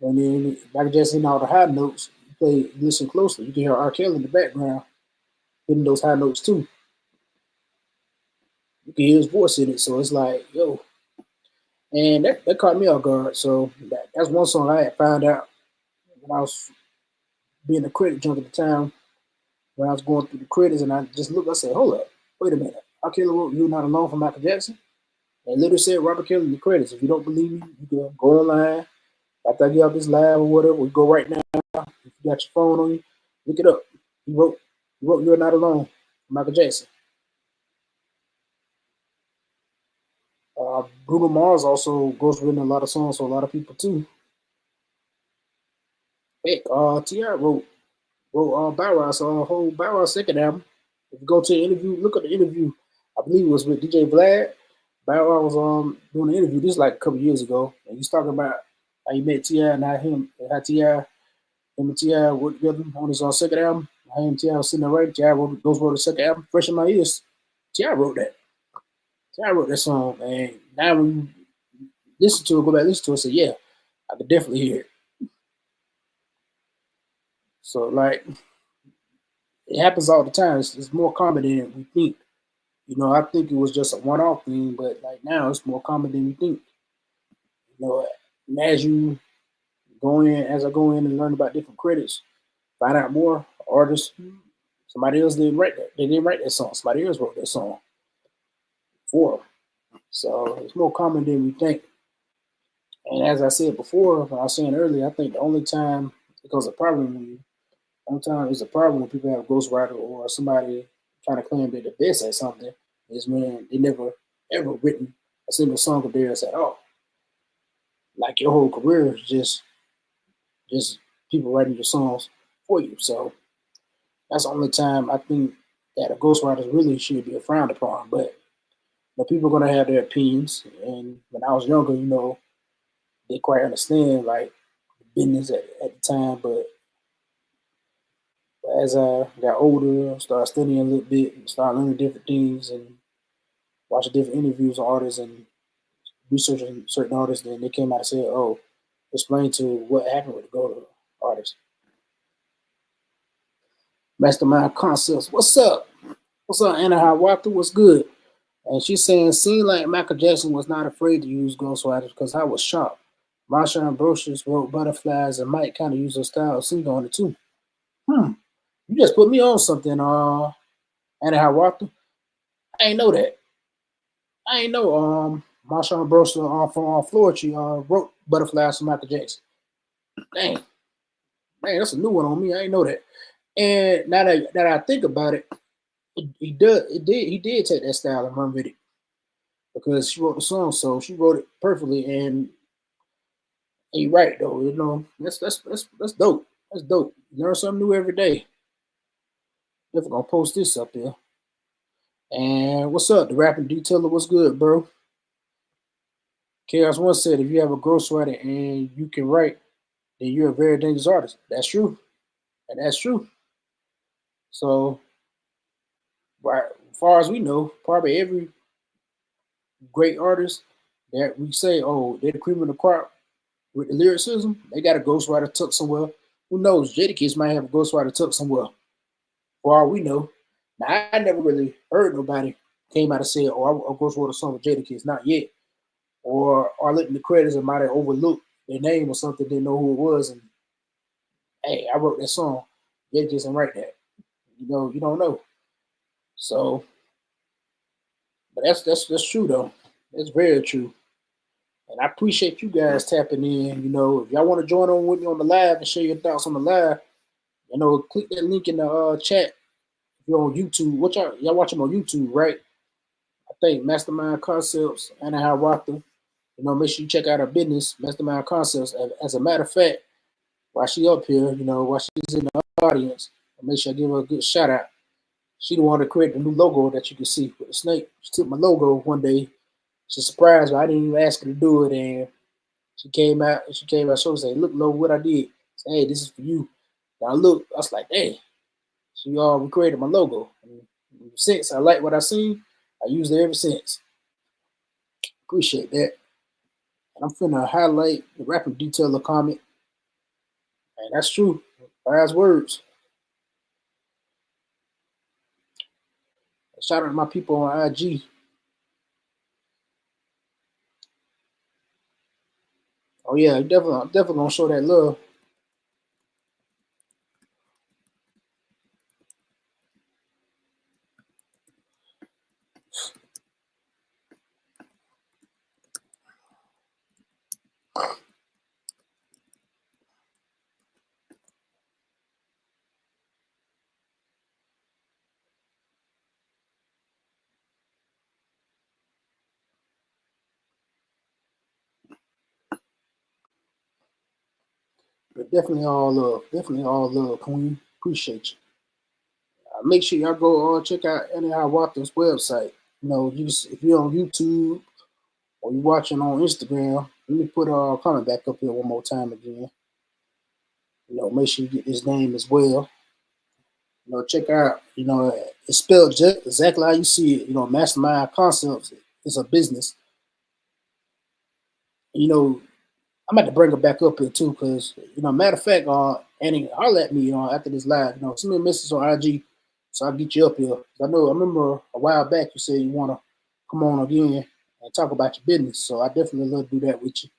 and then Michael Jackson hitting all the high notes, listen closely, you can hear R. Kelly in the background hitting those high notes too. You can hear his voice in it, so it's like, yo. And that caught me off guard. So that's one song I had found out when I was being a critic junk at the time, when I was going through the credits, and I just looked, I said, hold up, wait a minute. R. Kelly wrote "You're Not Alone" for Michael Jackson? And literally said Robert Kelly in the credits. If you don't believe me, you can go online. After I get off this live or whatever, we go right now. If you got your phone on you, look it up. He wrote "You're Not Alone" for Michael Jackson. Bruno Mars also ghostwritten a lot of songs for a lot of people too. Heck, T.I. wrote Bow Wow's whole Bow Wow second album. If you go to the interview, look at the interview. I believe it was with DJ Vlad. Bow Wow was doing an interview. This is like a couple years ago, and he's talking about how he met T.I. and him and T.I. worked together on his second album. Him and T.I. was sitting there writing. T.I. wrote the second album, Fresh in My Ears. T.I. wrote that. T.I. wrote that song, and now when you listen to it, go back and listen to it, say, yeah, I could definitely hear it. So, like, it happens all the time. It's more common than we think. I think it was just a one-off thing, but like now it's more common than we think. And as I go in and learn about different credits, find out more artists. Somebody else didn't write that. They didn't write that song. Somebody else wrote that song for them. So it's more common than we think. And as I said before, when I was saying earlier, I think the only time it becomes a problem sometimes it's a problem when people have a ghostwriter or somebody trying to claim they're the best at something is when they never ever written a single song of theirs at all. Like your whole career is just people writing your songs for you. So that's the only time I think that a ghostwriter really should be frowned upon. But people are gonna have their opinions. And when I was younger, they quite understand like the business at the time, but as I got older, started studying a little bit, and started learning different things and watching different interviews of artists and researching certain artists, then they came out and said, "Oh, explain to what happened with the Go artist." Mastermind Concepts, what's up? What's up, Anna Hiawatha? What's good? And she's saying, seemed like Michael Jackson was not afraid to use ghostwriters because I was shocked. Marsha Ambrosius wrote Butterflies and Mike kind of used her style of singer on it too. You just put me on something, Anna Hiawatha. I ain't know that. I ain't know Marsha Ambrosius from Florida wrote Butterflies for Michael Jackson. Dang. Hey, that's a new one on me. I didn't know that. And now that I think about it, he did take that style and run with it because she wrote the song, so she wrote it perfectly. And you're right though, that's dope. That's dope. You learn something new every day. Definitely gonna post this up here. And what's up, the rapping detailer? What's good, bro? Chaos One said, if you have a ghostwriter and you can write, then you're a very dangerous artist. That's true, and that's true. So, right, as far as we know, probably every great artist that we say, oh, they're the cream of the crop with the lyricism, they got a ghostwriter tucked somewhere. Who knows? Jadakiss might have a ghostwriter tucked somewhere. For all we know. Now, I never really heard nobody came out and said, oh, I ghostwrote a song with Jadakiss. Not yet. Or looked in the credits and might have overlooked their name or something, didn't know who it was, and hey, I wrote that song. Jadakiss didn't write that. You don't know. So, but that's true though. That's very true. And I appreciate you guys tapping in. If y'all want to join on with me on the live and share your thoughts on the live, click that link in the chat. If you're on YouTube, what y'all watch them on YouTube, right? I think Mastermind Concepts, Anna Hiawatha. Make sure you check out her business, Mastermind Concepts. As a matter of fact, while she up here, while she's in the audience, make sure I give her a good shout out. She the one that created the new logo that you can see with the snake. She took my logo one day. She's surprised, but I didn't even ask her to do it, and she came out. She was like, "Look, logo, what I did. Say, hey, this is for you." And I looked. I was like, "Hey." She recreated my logo. And since I like what I seen, I used it ever since. Appreciate that. And I'm finna highlight the rapping detailer comment. And that's true. Wise words. Shout out to my people on IG. Oh yeah, I'm definitely gonna show that love. But definitely all love. Definitely all love, Queen. Appreciate you. Make sure y'all go check out Anyhow Watkins' website. If you're on YouTube or you're watching on Instagram, let me put comment back up here one more time again. Make sure you get his name as well. Check out, it's spelled just exactly how you see it. Mastermind Concepts is a business. I'm about to bring her back up here too, because matter of fact, Annie, holler at me, after this live. Send me a message on IG, so I'll get you up here. I remember a while back you said you want to come on again and talk about your business, so I definitely love to do that with you.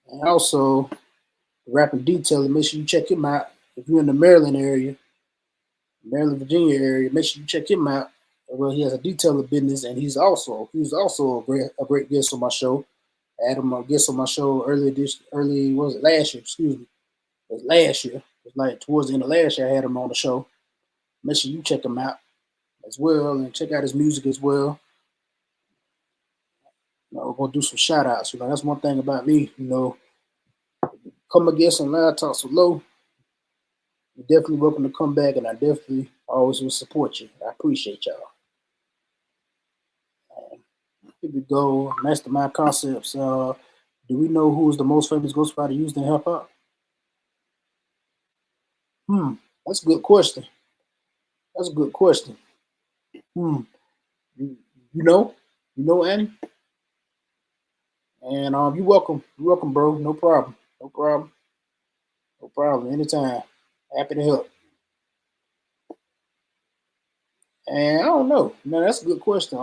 And also, the rapping detailer, make sure you check him out. If you're in the Maryland area, Maryland, Virginia area, make sure you check him out. Well, he has a detailer business, and he's also a great guest on my show. I had him a guest on my show last year, excuse me. It was last year. It was like towards the end of last year I had him on the show. Make sure you check him out as well and check out his music as well. We're gonna do some shout outs. That's one thing about me, come a guest on Live Talk So Low. You're definitely welcome to come back, and I definitely always will support you. I appreciate y'all. Here we go. Mastermind Concepts. Do we know who is the most famous ghostwriter used in hip hop? That's a good question. That's a good question. You know, Annie, and you're welcome. You're welcome, bro. No problem. No problem. No problem. Anytime. Happy to help. And I don't know. No, that's a good question.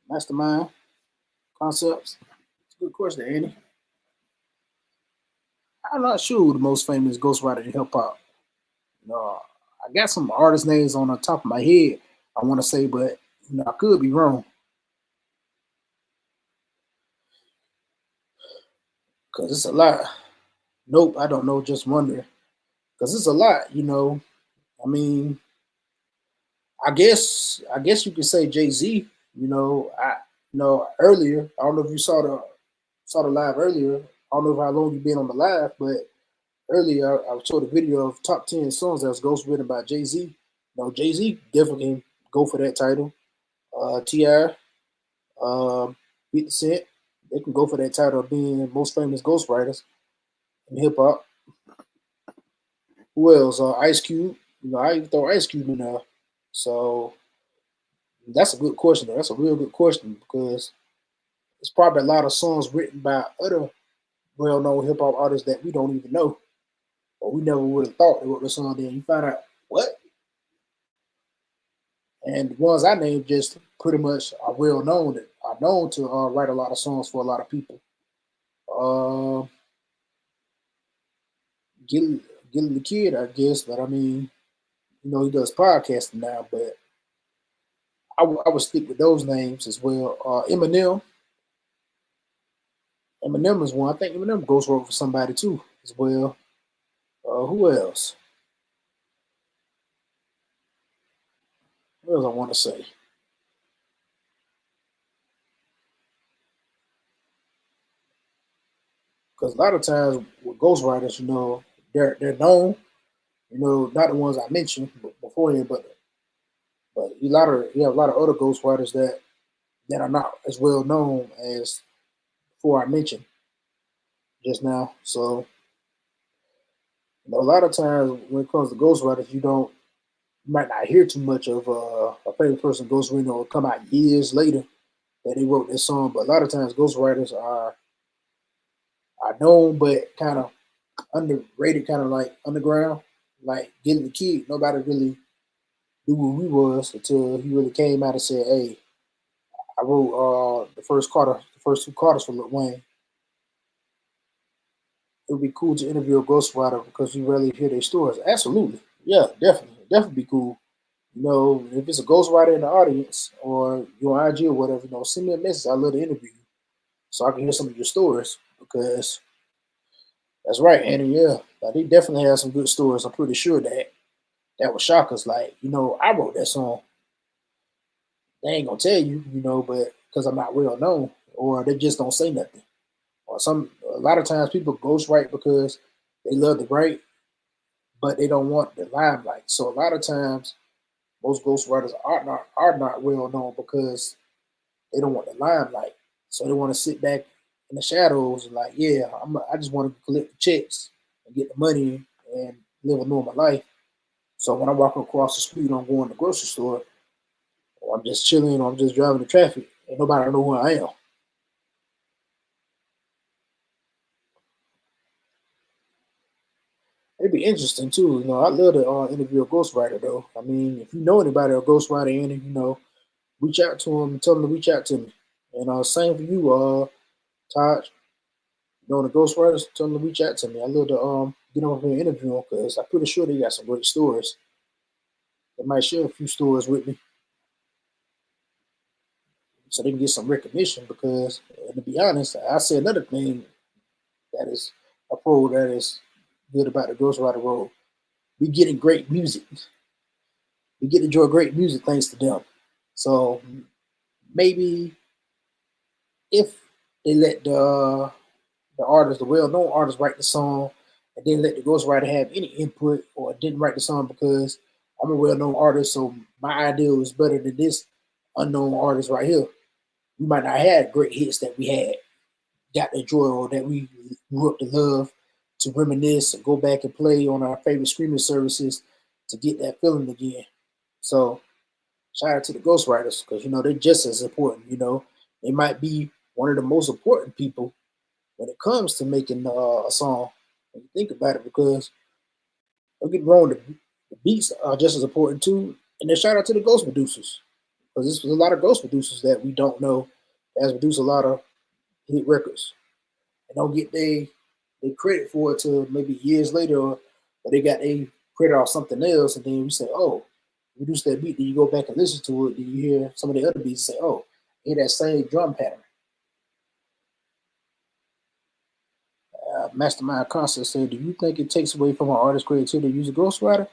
Mastermind Concepts. It's a good question, Annie. I'm not sure who the most famous ghostwriter in hip hop. I got some artist names on the top of my head, I want to say, but I could be wrong. Because it's a lot. Nope, I don't know. Just wondering because it's a lot. I mean, I guess you could say Jay Z. Earlier. I don't know if you saw the live earlier. I don't know how long you've been on the live, but earlier I showed a video of top 10 songs that was ghost written by Jay Z. Jay Z definitely can go for that title. Ti, um, 50 Cent, they can go for that title of being most famous ghostwriters in hip hop. Who else? Ice Cube. I even throw Ice Cube in there. So that's a good question. Though. That's a real good question because there's probably a lot of songs written by other well-known hip hop artists that we don't even know, or we never would have thought they wrote the song. Then you find out what, and the ones I named just pretty much are well known. That are known to write a lot of songs for a lot of people. Uh, Gilly, Gilly the Kid, I guess, but I mean, he does podcasting now, but I would stick with those names as well. Eminem is one. I think Eminem goes wrote for somebody too as well. Who else? What else I want to say? Because a lot of times with ghostwriters, they're known. Not the ones I mentioned beforehand, but you have a lot of other ghostwriters that are not as well known as before I mentioned just now. So a lot of times when it comes to ghostwriters, you might not hear too much of a famous person ghostwriter or come out years later that they wrote this song. But a lot of times ghostwriters are known but kind of underrated, kind of like underground. Like Getting the Kid, nobody really knew who he was until he really came out and said, "Hey, I wrote the first two Carters for Lil Wayne." It would be cool to interview a ghostwriter because you rarely hear their stories. Absolutely, yeah, definitely be cool. If it's a ghostwriter in the audience or you're on IG or whatever, send me a message. I love to interview you so I can hear some of your stories because that's right, Annie. Yeah, like, they definitely have some good stories. I'm pretty sure that would shock us. Like, I wrote that song. They ain't gonna tell you, but because I'm not well known, or they just don't say nothing. Or a lot of times people ghostwrite because they love to write, but they don't want the limelight. So a lot of times most ghostwriters are not well known because they don't want the limelight. So they want to sit back in the shadows and like, yeah, I just want to collect the checks and get the money and live a normal life. So when I'm walking across the street, I'm going to the grocery store, or I'm just chilling, or I'm just driving the traffic, and nobody know who I am. It'd be interesting too. I love to interview a ghostwriter though. I mean, if you know anybody a ghostwriter, and reach out to them and tell them to reach out to me. And same for you, Todd. The ghostwriters, tell them to reach out to me. I love to get on here and interview them because I'm pretty sure they got some great stories. They might share a few stories with me so they can get some recognition. Because, to be honest, I say another thing that is a pro that is good about the ghostwriter role. We getting great music. We get to enjoy great music thanks to them. So maybe if they let the artist, the well-known artist, write the song, and then let the ghostwriter have any input, or didn't write the song because I'm a well-known artist, so my idea was better than this unknown artist right here. We might not have great hits that we got to enjoy, or that we grew up to love, to reminisce and go back and play on our favorite streaming services to get that feeling again. So shout out to the ghostwriters because they're just as important. They might be one of the most important people when it comes to making a song. When you think about it, because don't get me wrong, the beats are just as important too. And then shout out to the ghost producers because there's a lot of ghost producers that we don't know that has produced a lot of hit records and don't get they credit for it till maybe years later, or they got a credit off something else, and then we say, oh, reduce that beat. Then you go back and listen to it. Then you hear some of the other beats and say, oh, hear that same drum pattern. Mastermind Concept said, "Do you think it takes away from an artist's creativity to use a ghostwriter?"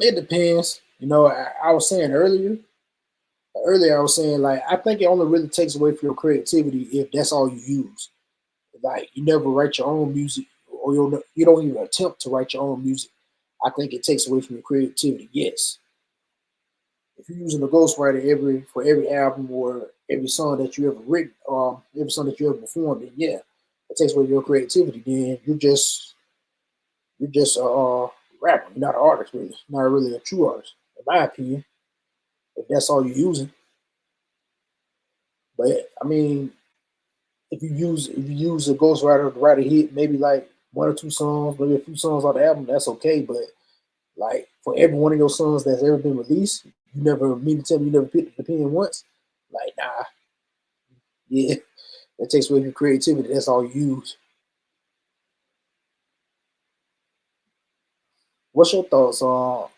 It depends. I was saying earlier. Earlier, I was saying like I think it only really takes away from your creativity if that's all you use. Like you never write your own music, or you don't even attempt to write your own music. I think it takes away from your creativity. Yes, if you're using a ghostwriter for every album or every song that you ever written, every song that you ever performed, then yeah, it takes away your creativity. Then you're just a rapper, you're not an artist really, not really a true artist, in my opinion. If that's all you're using, but I mean, if you use a ghostwriter to write a hit, maybe like one or two songs, maybe a few songs on the album, that's okay. But like for every one of your songs that's ever been released, you never mean to tell me you never picked the pen once. Like nah, yeah, that takes away your creativity. That's all you use. What's your thoughts on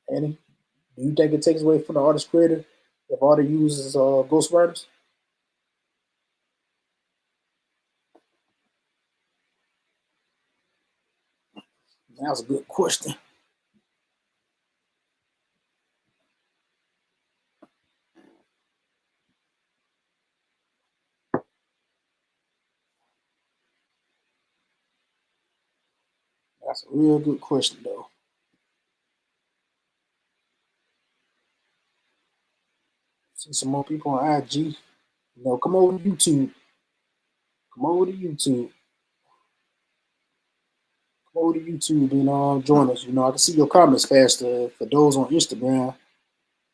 Annie? Do you think it takes away from the artist creator if all they use is ghostwriters? That was a good question. That's a real good question though. See some more people on IG. Come over to YouTube. Come over to YouTube. Go to YouTube and join us. I can see your comments faster for those on Instagram.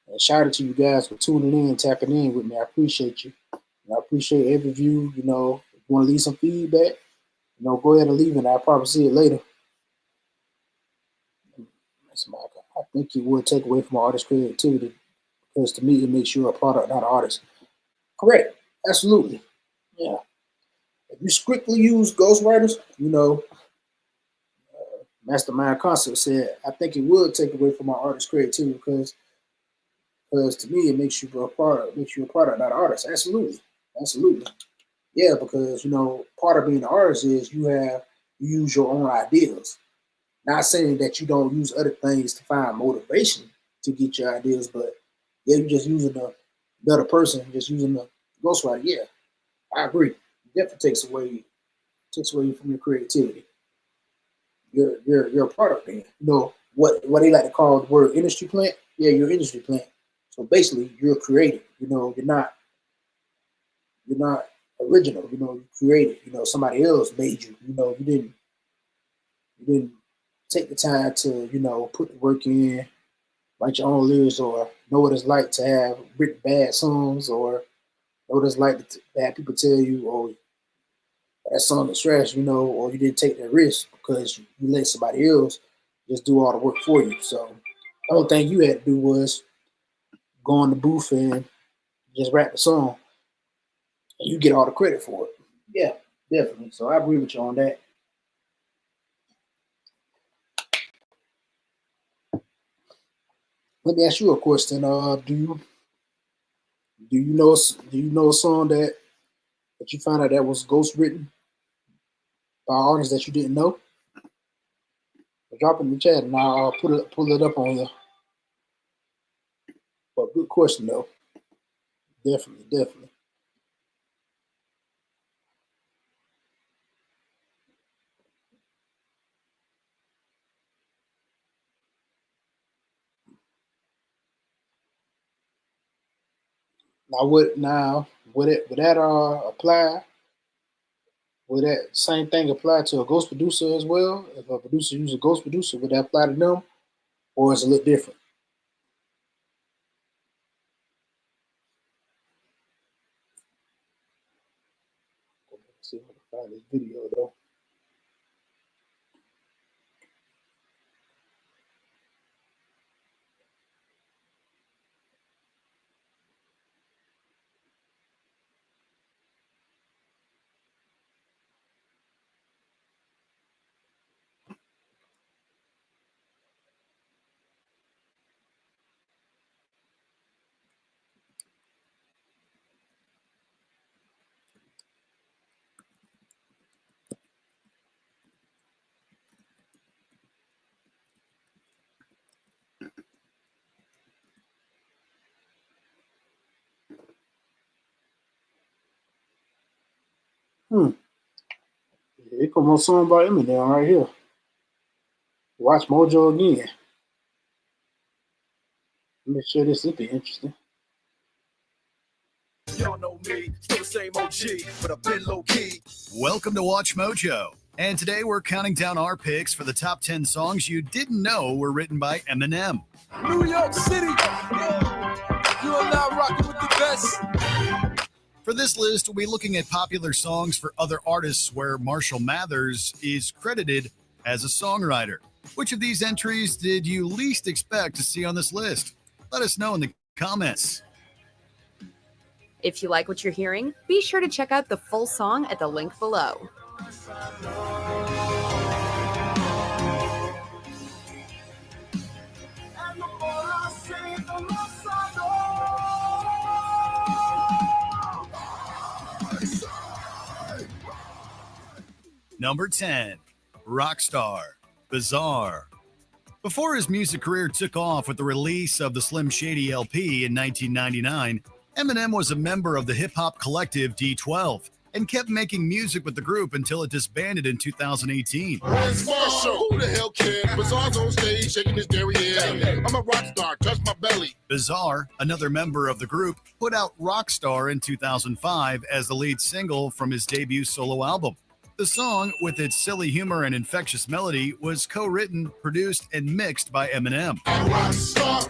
And shout out to you guys for tuning in, tapping in with me. I appreciate you. And I appreciate every view. If you want to leave some feedback, go ahead and leave it. I'll probably see it later. I think it would take away from artist creativity because to me it makes you a product, not an artist. Correct. Absolutely. Yeah. If you strictly use ghostwriters, Mastermind Concept said, I think it would take away from our artist creativity because to me it makes you a product, not an artist. Absolutely. Absolutely. Yeah, because part of being an artist is you use your own ideas. Not saying that you don't use other things to find motivation to get your ideas, but yeah, you're just using a better person, just using the ghostwriter. Yeah, I agree. It definitely takes away from your creativity. You're a product man. What they like to call the word industry plant. Yeah, you're an industry plant. So basically, you're creative. You're not original. You created. Somebody else made you. You didn't take the time to put the work in, write your own lyrics, or know what it's like to have written bad songs, or know what it's like to have people tell you, "Oh, that song is trash," or you didn't take that risk because you let somebody else just do all the work for you. So the only thing you had to do was go in the booth and just rap the song, and you get all the credit for it. Yeah, definitely. So I agree with you on that. Let me ask you a question. Do you know a song that you found out that was ghost written by artists that you didn't know? Drop it in the chat and I'll pull it up on you. But good question though. Definitely, definitely. Would that apply? Would that same thing apply to a ghost producer as well? If a producer uses a ghost producer, would that apply to them, or is it a little different? Let's see if I can find this video though. Here come a song by Eminem right here. Watch Mojo again. Let me share this. It'll be interesting. Y'all know me, still the same OG, but I've been low key. Welcome to Watch Mojo. And today we're counting down our picks for the top 10 songs you didn't know were written by Eminem. New York City, you are now rocking with the best. For this list, we'll be looking at popular songs for other artists where Marshall Mathers is credited as a songwriter. Which of these entries did you least expect to see on this list? Let us know in the comments. If you like what you're hearing, be sure to check out the full song at the link below. Number 10, Rockstar, Bizarre. Before his music career took off with the release of the Slim Shady LP in 1999, Eminem was a member of the hip-hop collective D12 and kept making music with the group until it disbanded in 2018. Where's Marshall? Who the hell cares? Bizarre's on stage shaking his derriere. I'm a rock star, touch my belly. Bizarre, another member of the group, put out Rockstar in 2005 as the lead single from his debut solo album. The song, with its silly humor and infectious melody, was co-written, produced, and mixed by Eminem. I'm a rock star.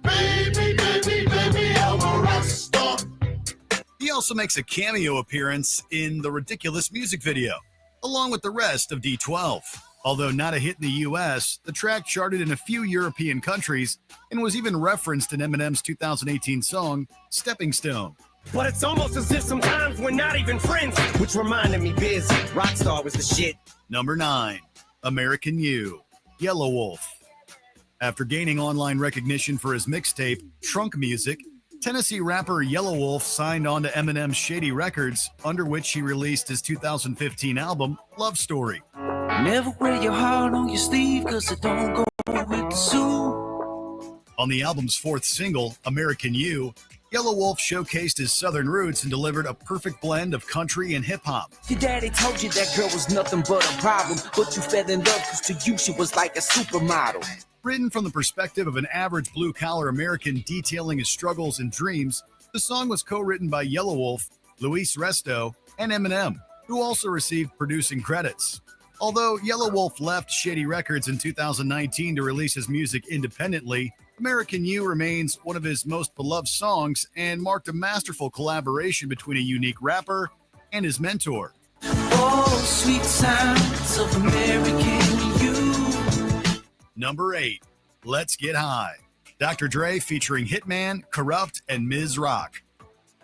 Baby, baby, baby, I'm a rock star. He also makes a cameo appearance in the Ridiculous music video, along with the rest of D12. Although not a hit in the US, the track charted in a few European countries and was even referenced in Eminem's 2018 song, Stepping Stone. But it's almost as if sometimes we're not even friends, which reminded me, Biz, Rockstar was the shit. Number 9, American You, Yellow Wolf. After gaining online recognition for his mixtape, Trunk Music, Tennessee rapper Yellow Wolf signed on to Eminem's Shady Records, under which he released his 2015 album, Love Story. Never wear your heart on your sleeve, cause it don't go with the suit. On the album's fourth single, American You, Yellow Wolf showcased his southern roots and delivered a perfect blend of country and hip-hop. Your daddy told you that girl was nothing but a problem, but you fell in love cause to you she was like a supermodel. Written from the perspective of an average blue-collar American detailing his struggles and dreams, the song was co-written by Yellow Wolf, Luis Resto, and Eminem, who also received producing credits. Although Yellow Wolf left Shady Records in 2019 to release his music independently, American You remains one of his most beloved songs and marked a masterful collaboration between a unique rapper and his mentor. Oh, sweet sounds of American You. Number 8, Let's Get High. Dr. Dre featuring Hitman, Corrupt, and Ms. Rock.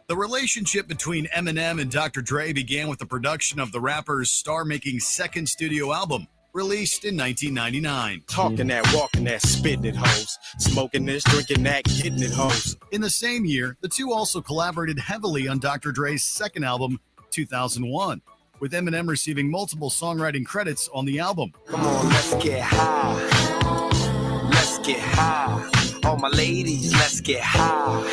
The relationship between Eminem and Dr. Dre began with the production of the rapper's star-making second studio album, released in 1999. Talking that, walking that, spitting it, hoes. Smoking this, drinking that, getting it, hoes. In the same year, the two also collaborated heavily on Dr. Dre's second album, 2001, with Eminem receiving multiple songwriting credits on the album. Come on, let's get high. Let's get high. All my ladies, let's get high.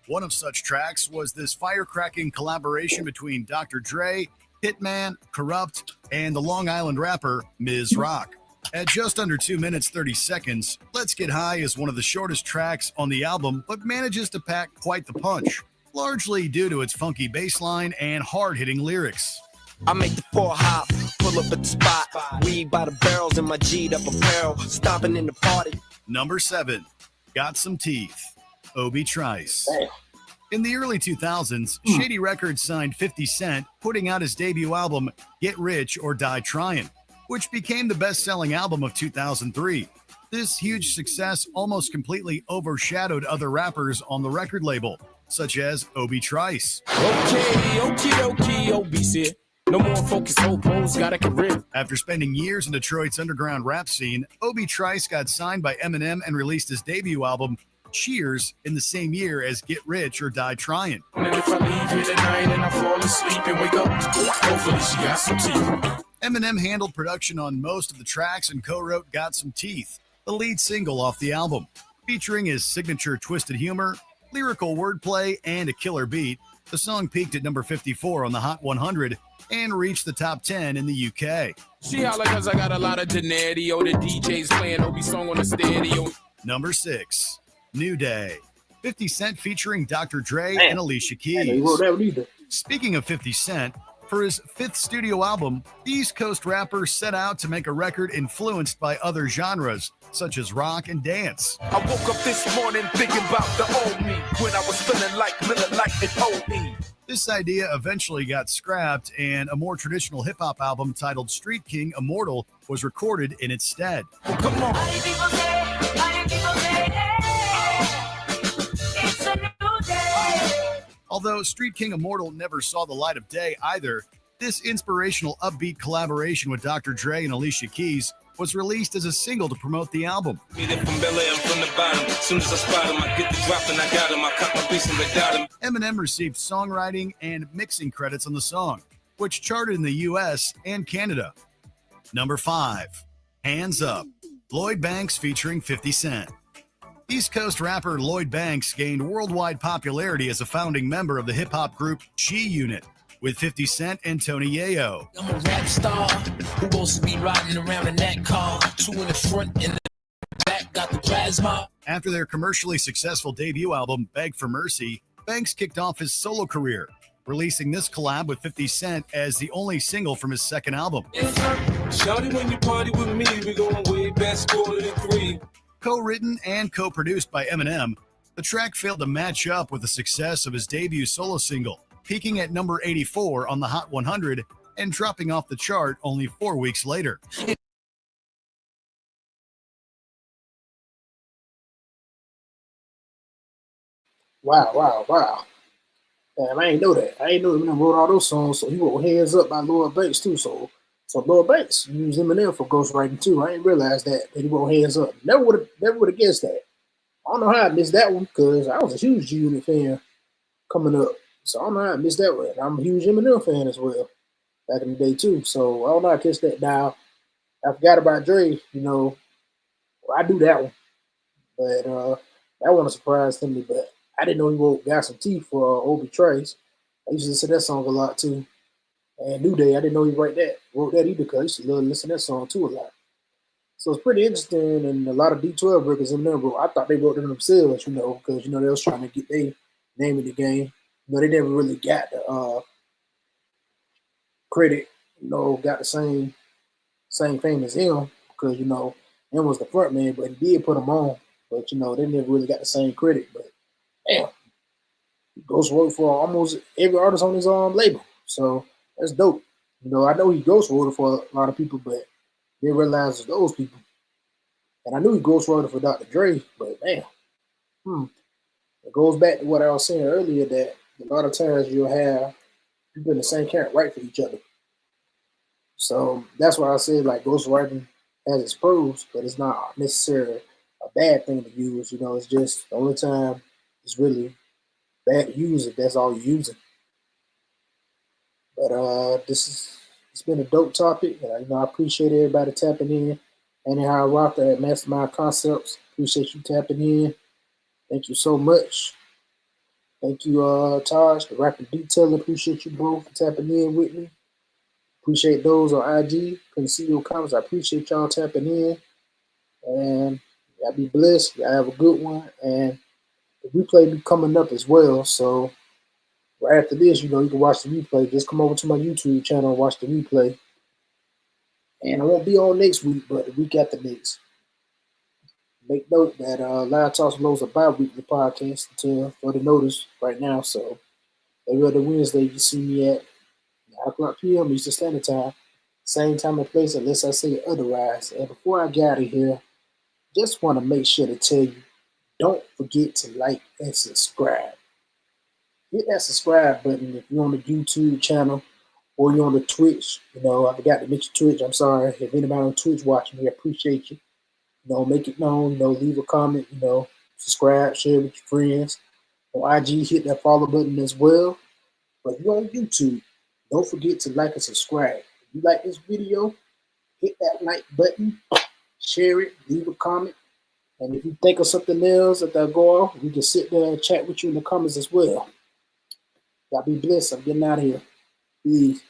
One of such tracks was this firecracking collaboration between Dr. Dre, Hitman, Corrupt, and the Long Island rapper Ms. Rock. At just under 2 minutes 30 seconds, Let's Get High is one of the shortest tracks on the album, but manages to pack quite the punch, largely due to its funky bass line and hard-hitting lyrics. I make the 4 hop, pull up at the spot, weed by the barrels in my G'd up apparel, stomping in the party. Number 7, Got Some Teeth, Obi Trice. In the early 2000s, Shady Records signed 50 Cent, putting out his debut album, Get Rich or Die Tryin', which became the best-selling album of 2003. This huge success almost completely overshadowed other rappers on the record label, such as Obi Trice. Okay, Obi said. No more focus, pose, got a career. After spending years in Detroit's underground rap scene, Obi Trice got signed by Eminem and released his debut album, Cheers, in the same year as Get Rich or Die Tryin'. And if I leave here tonight and I fall asleep and wake up, hopefully she got some teeth. Eminem handled production on most of the tracks and co-wrote Got Some Teeth, the lead single off the album. Featuring his signature twisted humor, lyrical wordplay, and a killer beat, The song peaked at number 54 on the Hot 100 and reached the top 10 in the UK. See how like us, I got a lot of Denario, the DJs playing Obi song on the stereo. Number 6, New Day. 50 Cent featuring Dr. Dre Man. and Alicia He wrote Keys. that one either. Speaking of 50 Cent, for his 5th studio album, the East Coast rapper set out to make a record influenced by other genres, such as rock and dance. I woke up this morning thinking about the old me when I was feeling like living like an OE. This idea eventually got scrapped, and a more traditional hip-hop album titled Street King Immortal was recorded in its stead. Well, come on. Although Street King Immortal never saw the light of day either, this inspirational upbeat collaboration with Dr. Dre and Alicia Keys was released as a single to promote the album. Eminem received songwriting and mixing credits on the song, which charted in the US and Canada. Number 5, Hands Up, Lloyd Banks featuring 50 Cent. East Coast rapper Lloyd Banks gained worldwide popularity as a founding member of the hip-hop group G-Unit with 50 Cent and Tony Yayo. I'm a rap star who wants to be riding around in that car. 2 in the front and the back got the plasma. After their commercially successful debut album, Beg for Mercy, Banks kicked off his solo career, releasing this collab with 50 Cent as the only single from his second album. Shawty, when you party with me, we going way back, scoring in 3. Co-written and co-produced by Eminem, the track failed to match up with the success of his debut solo single, peaking at number 84 on the Hot 100 and dropping off the chart only 4 weeks later. Wow. Damn, I ain't know that. I ain't know Eminem wrote all those songs, so he wrote Hands Up by Lloyd Banks too. So Lloyd Banks used Eminem for ghostwriting too. I didn't realize that he wrote Hands Up. Never would have guessed that. I don't know how I missed that one because I was a huge G-Unit fan coming up. So I don't know how I missed that one. I'm a huge Eminem fan as well back in the day too. So I don't know how I catch that now. I forgot about Dre, well, I do that one. But that one was a surprise to me. But I didn't know he wrote Got Some Teeth for Obi Trace. I used to listen to that song a lot too. And New Day, I didn't know he wrote that either because I used to listen to that song too a lot. So it's pretty interesting, and a lot of D12 records in there, bro. I thought they wrote them themselves, because they was trying to get their name in the game. They never really got the credit, got the same fame as him, because him was the front man, but he did put them on. But they never really got the same credit. But damn, he ghostwrote for almost every artist on his label. So that's dope. I know he ghostwrote for a lot of people, but didn't realize it's those people. And I knew he ghostwrote for Dr. Dre, but damn. It goes back to what I was saying earlier, that a lot of times you'll have people in the same camp write for each other. So that's why I said like ghostwriting has its pros, but it's not necessarily a bad thing to use. It's just the only time it's really bad to use it. That's all you're using. But it's been a dope topic. I appreciate everybody tapping in. Anyhow, Rocker at Mastermind Concepts, appreciate you tapping in. Thank you so much. Thank you, Taj, the rapper detailer. Appreciate you both for tapping in with me. Appreciate those on IG. Couldn't see your comments. I appreciate y'all tapping in. And y'all be blessed. Y'all have a good one. And the replay be coming up as well. So right after this, you can watch the replay. Just come over to my YouTube channel and watch the replay. And I won't be on next week, but the week after next. Make note that Live Talks Low is a bi-weekly podcast until further notice right now. So every other Wednesday, you see me at 9 o'clock p.m. Eastern Standard Time. Same time and place unless I say otherwise. And before I get out of here, just want to make sure to tell you, don't forget to like and subscribe. Hit that subscribe button if you're on the YouTube channel or you're on the Twitch. I forgot to mention Twitch. I'm sorry. If anybody on Twitch watching me, I appreciate you. Make it known, leave a comment, subscribe, share with your friends. On IG, hit that follow button as well. But if you're on YouTube, don't forget to like and subscribe. If you like this video, hit that like button, share it, leave a comment. And if you think of something else that they'll go on, we can sit there and chat with you in the comments as well. Y'all be blessed. I'm getting out of here. Peace.